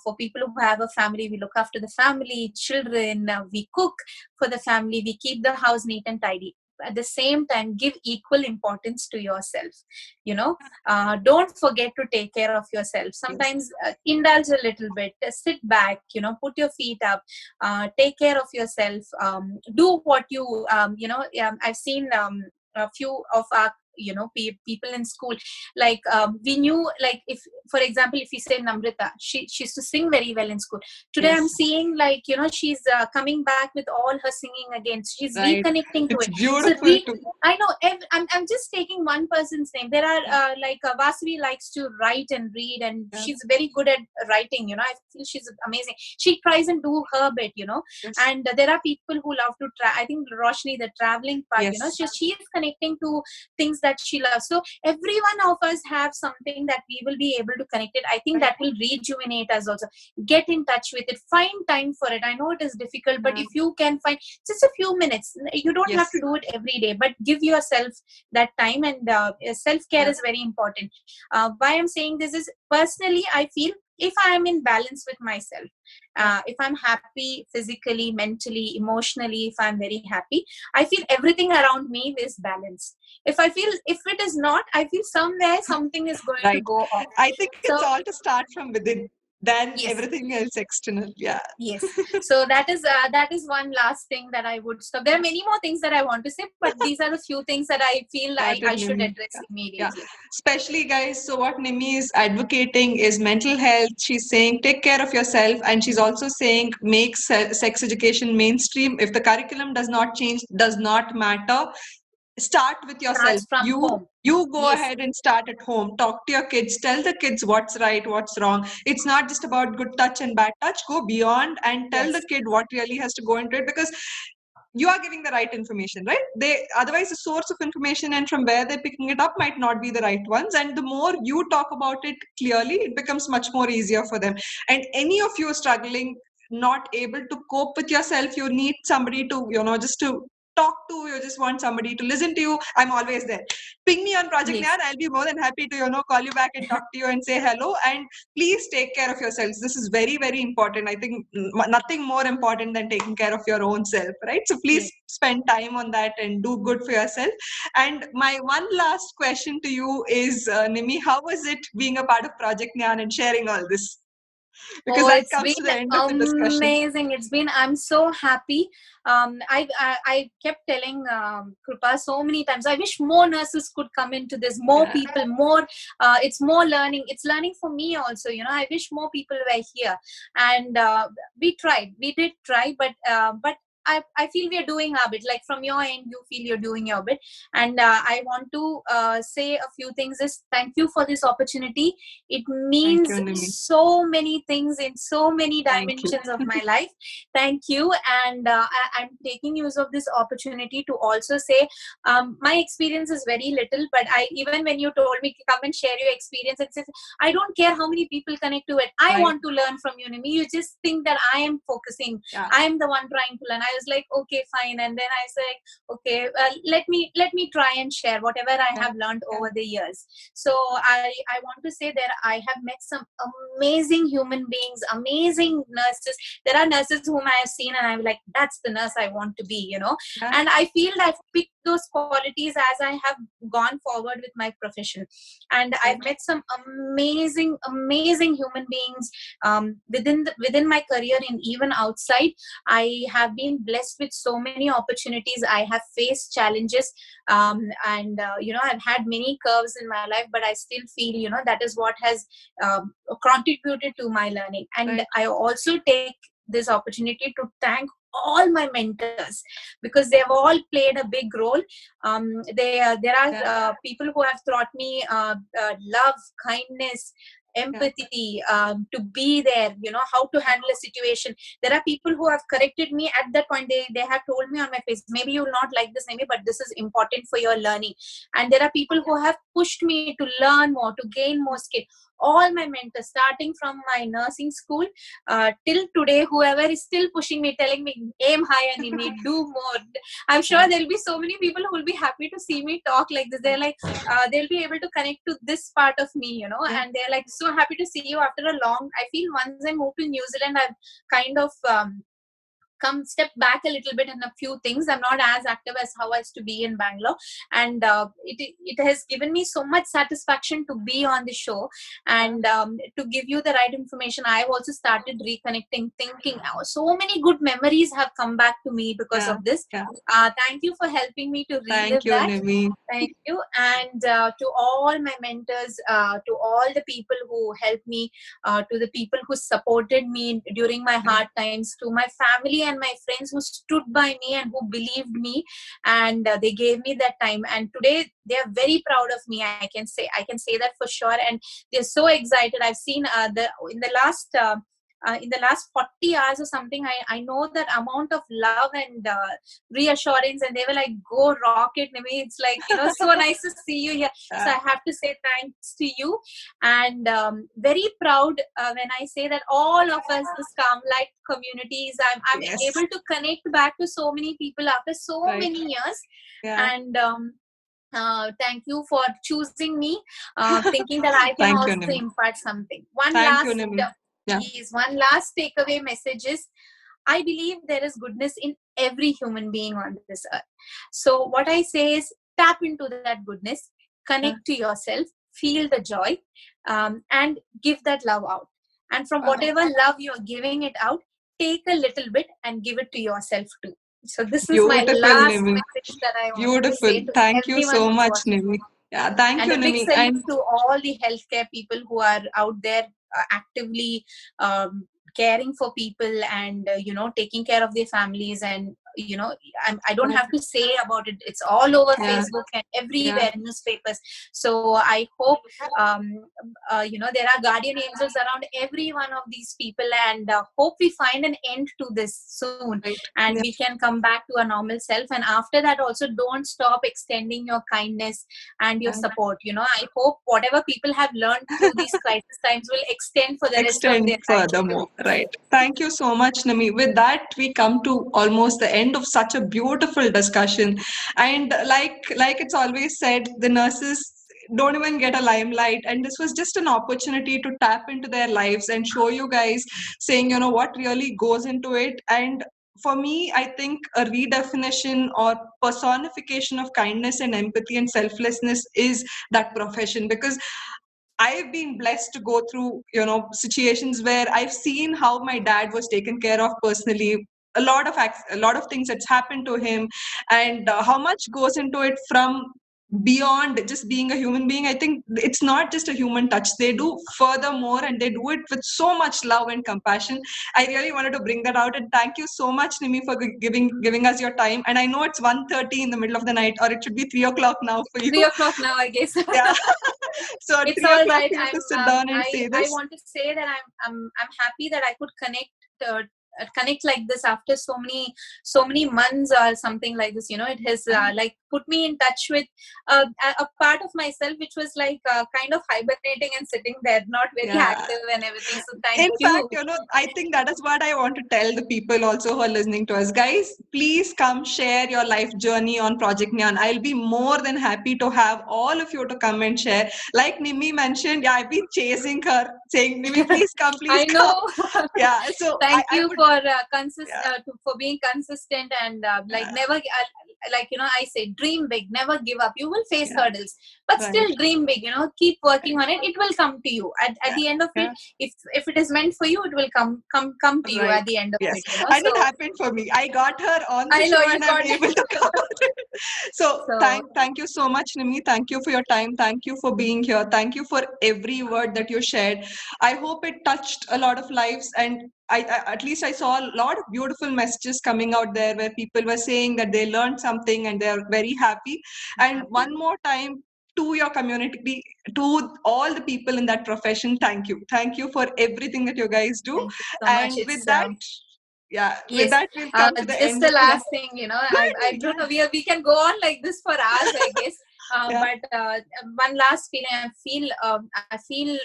For people who have a family, we look after the family, children. We cook for the family, we keep the house neat and tidy. At the same time, give equal importance to yourself. Don't forget to take care of yourself. Sometimes indulge a little bit, sit back, put your feet up, take care of yourself, do what you I've seen a few of our people in school, like we knew, like, if for example, if you say Namrita, she used to sing very well in school. Today Yes. I'm seeing, like, she's coming back with all her singing again. She's Right. reconnecting to It's it. So beautiful too. I know, I'm just taking one person's name. There are like Vasavi likes to write and read, and Yeah. she's very good at writing. I feel she's amazing. She tries and do her bit. Yes. And there are people who love to I think Roshni, the traveling part. Yes. She is connecting to things that she loves. So every one of us have something that we will be able to connect it. I think Right. that will rejuvenate us also. Get in touch with it. Find time for it. I know it is difficult, but Yeah. if you can find just a few minutes, you don't have Yes. to do it every day, but give yourself that time. And self-care Yeah. is very important. Why I'm saying this is, personally, I feel if I am in balance with myself, if I'm happy physically, mentally, emotionally, if I'm very happy, I feel everything around me is balanced. If it is not, I feel somewhere something is going to Right. go off. I think it's So all to start from within, then yes, everything else external. Yeah. yes. So that is one last thing that I would stop. There are many more things that I want to say, but these are the few things that I feel like I Started should Nimi. address Yeah. immediately. Especially, guys. So what Nimi is advocating is mental health. She's saying take care of yourself, and she's also saying make sex education mainstream. If the curriculum does not change, does not matter. Start with yourself. Starts from home. You go Yes, ahead and start at home. Talk to your kids. Tell the kids what's right, what's wrong. It's not just about good touch and bad touch. Go beyond and tell yes, the kid what really has to go into it, because you are giving the right information, right? They otherwise the source of information and from where they're picking it up might not be the right ones. And the more you talk about it clearly, it becomes much more easier for them. And any of you struggling, not able to cope with yourself, you need somebody to just to talk to. You just want somebody to listen to you. I'm always there. Ping me on Project yes, Nyan. I'll be more than happy to call you back and talk to you and say hello. And please take care of yourselves. This is very, very important. I think nothing more important than taking care of your own self, right? So please yes. spend time on that and do good for yourself. And my one last question to you is, Nimi, how was it being a part of Project Nyan and sharing all this? Because Oh, that it's comes been to the end of the discussion. amazing. I'm so happy. I kept telling Krupa so many times, I wish more nurses could come into this, more Yeah. people, it's more learning. It's learning for me also, I wish more people were here. And we did try, but I feel we are doing our bit. Like from your end, you feel you're doing your bit. And I want to say a few things. Thank you for this opportunity. It Thank means you, Nimi. so many things in so many Thank you. dimensions of my life. Thank you. And I'm taking use of this opportunity to also say my experience is very little, but even when you told me to come and share your experience, it says, I don't care how many people connect to it. I Right. want to learn from you, Nimi. You just think that I am focusing. Yeah. I am the one trying to learn. I was like, okay, fine. And then I said, okay, let me try and share whatever I have learned over the years. So I want to say that I have met some amazing human beings, amazing nurses. There are nurses whom I have seen and I'm like, that's the nurse I want to be, you know. And I feel that I've picked those qualities as I have gone forward with my profession. And I've met some amazing human beings within my career and even outside. I have been blessed with so many opportunities. I have faced challenges, and I've had many curves in my life, but I still feel that is what has contributed to my learning. And I also take this opportunity to thank all my mentors, because they've all played a big role. There are people who have taught me love, kindness, empathy, to be there, how to handle a situation. There are people who have corrected me at that point. They have told me on my face, maybe you'll not like this, maybe, but this is important for your learning. And there are people who have pushed me to learn more, to gain more skill. All my mentors, starting from my nursing school till today, whoever is still pushing me, telling me, aim higher, Nimi, do more. I'm sure there'll be so many people who will be happy to see me talk like this. They're like, they'll be able to connect to this part of me, and they're like, so happy to see you after a long, I feel once I moved to New Zealand, I've kind of come step back a little bit in a few things. I'm not as active as how I used to be in Bangalore, and it has given me so much satisfaction to be on the show and to give you the right information. I've also started reconnecting, thinking. So many good memories have come back to me because of this. Thank you for helping me to relive that. Nimi. Thank you. And to all my mentors, to all the people who helped me, to the people who supported me during my hard times, to my family and my friends who stood by me and who believed me, and they gave me that time. And today they are very proud of me. I can say that for sure. And they're so excited. I've seen in the last 40 hours or something, I know that amount of love and reassurance, and they were like, go rock it, maybe. It's like, so nice to see you here. So I have to say thanks to you, and very proud when I say that all of us, the Calm Light communities, I'm able to connect back to so many people after so many years. And thank you for choosing me, thinking that I can also impart something. One last takeaway message is, I believe there is goodness in every human being on this earth. So what I say is, tap into that goodness, connect to yourself, feel the joy, and give that love out. And from whatever love you're giving it out, take a little bit and give it to yourself too. So this is my last message that I want to say to Thank you everyone so much, Nimi. Yeah, thank you, and a big Nimi. salute to all the healthcare people who are out there actively caring for people and taking care of their families. And I don't have to say about it. It's all over Facebook and everywhere, newspapers. So I hope there are guardian angels around every one of these people, and hope we find an end to this soon, and we can come back to our normal self. And after that also, don't stop extending your kindness and your support. I hope whatever people have learned through these crisis times will extend for the rest of their life. Furthermore, right. Thank you so much, Nimi. With that, we come to almost the end of such a beautiful discussion. And like it's always said, the nurses don't even get a limelight, and this was just an opportunity to tap into their lives and show you guys, saying what really goes into it. And for me, I think a redefinition or personification of kindness and empathy and selflessness is that profession, because I've been blessed to go through, situations where I've seen how my dad was taken care of personally. A lot of things that's happened to him, and how much goes into it from beyond just being a human being. I think it's not just a human touch. They do furthermore, and they do it with so much love and compassion. I really wanted to bring that out, and thank you so much, Nimi, for giving us your time. And I know it's 1:30 in the middle of the night, or it should be 3:00 now for you. 3:00 now, I guess. Yeah. So it's all right. To sit down and say this. I want to say that I'm happy that I could connect connect like this after so many months or something like this. It has like put me in touch with a part of myself which was like kind of hibernating and sitting there, not very active and everything. So thank you. In fact, I think that is what I want to tell the people also who are listening to us. Guys, please come share your life journey on Project Neon. I'll be more than happy to have all of you to come and share. Like Nimi mentioned, I've been chasing her, saying, Nimi, please come, please I know. come. Yeah, so thank I you would, for for being consistent and like never like I say, dream big, never give up. You will face hurdles, but still dream big. Keep working on it. It will come to you at the end of it. If it is meant for you, it will come to you at the end of it. And it happened for me. I got her on the show and I'm able to come. So thank you so much, Nimi. Thank you for your time. Thank you for being here. Thank you for every word that you shared. I hope it touched a lot of lives, and I at least I saw a lot of beautiful messages coming out there where people were saying that they learned something and they are very happy. And one more time, to your community, to all the people in that profession, thank you for everything that you guys do. Thank you so And much. with that, with that we'll come to the just end. the last thing, I don't know, we can go on like this for hours, I guess. But one last feeling,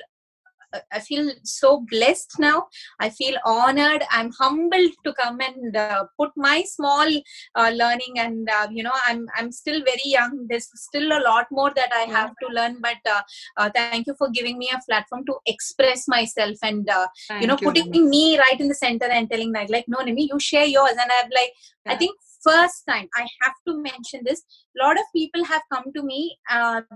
I feel so blessed now. I feel honored. I'm humbled to come and put my small learning, and I'm still very young. There's still a lot more that I have to learn. But thank you for giving me a platform to express myself, and putting me right in the center and telling like no, Nimi, you share yours. And I'm like, I think first time I have to mention this. A lot of people have come to me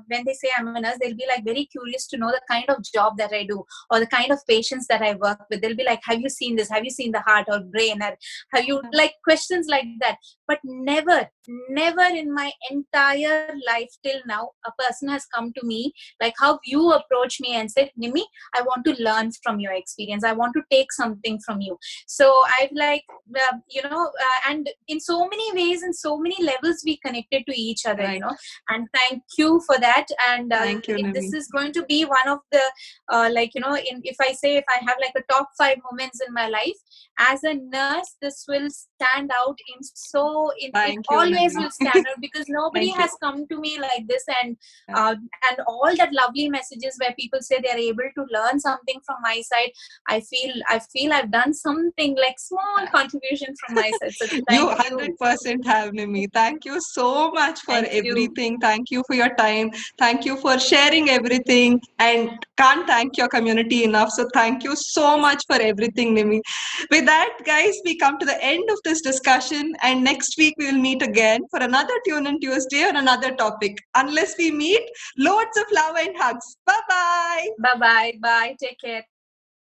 when they say I'm a nurse. They'll be like very curious to know the kind of job that I do or the kind of patients that I work with. They'll be like, have you seen this? Have you seen the heart or brain? Or have you like questions like that? But never in my entire life till now, a person has come to me like how you approach me and said, Nimi, I want to learn from your experience. I want to take something from you. So I've like, and in so many ways, in so many levels, we connected to each other, and thank you for that. And this is going to be one of the, if I have like a top 5 moments in my life as a nurse, this will stand out it always will stand out, because nobody has come to me like this, and all that lovely messages where people say they're able to learn something from my side. I feel I've done something like small contribution from my side. So you 100% have, Nimi. Thank you so much for everything. Thank you for your time. Thank you for sharing everything, and can't thank your community enough. So thank you so much for everything, Nimi. With that, guys, we come to the end of this discussion, and next week we will meet again for another Tune In Tuesday on another topic. Unless we meet, loads of love and hugs. Bye-bye. Bye-bye. Bye. Take care.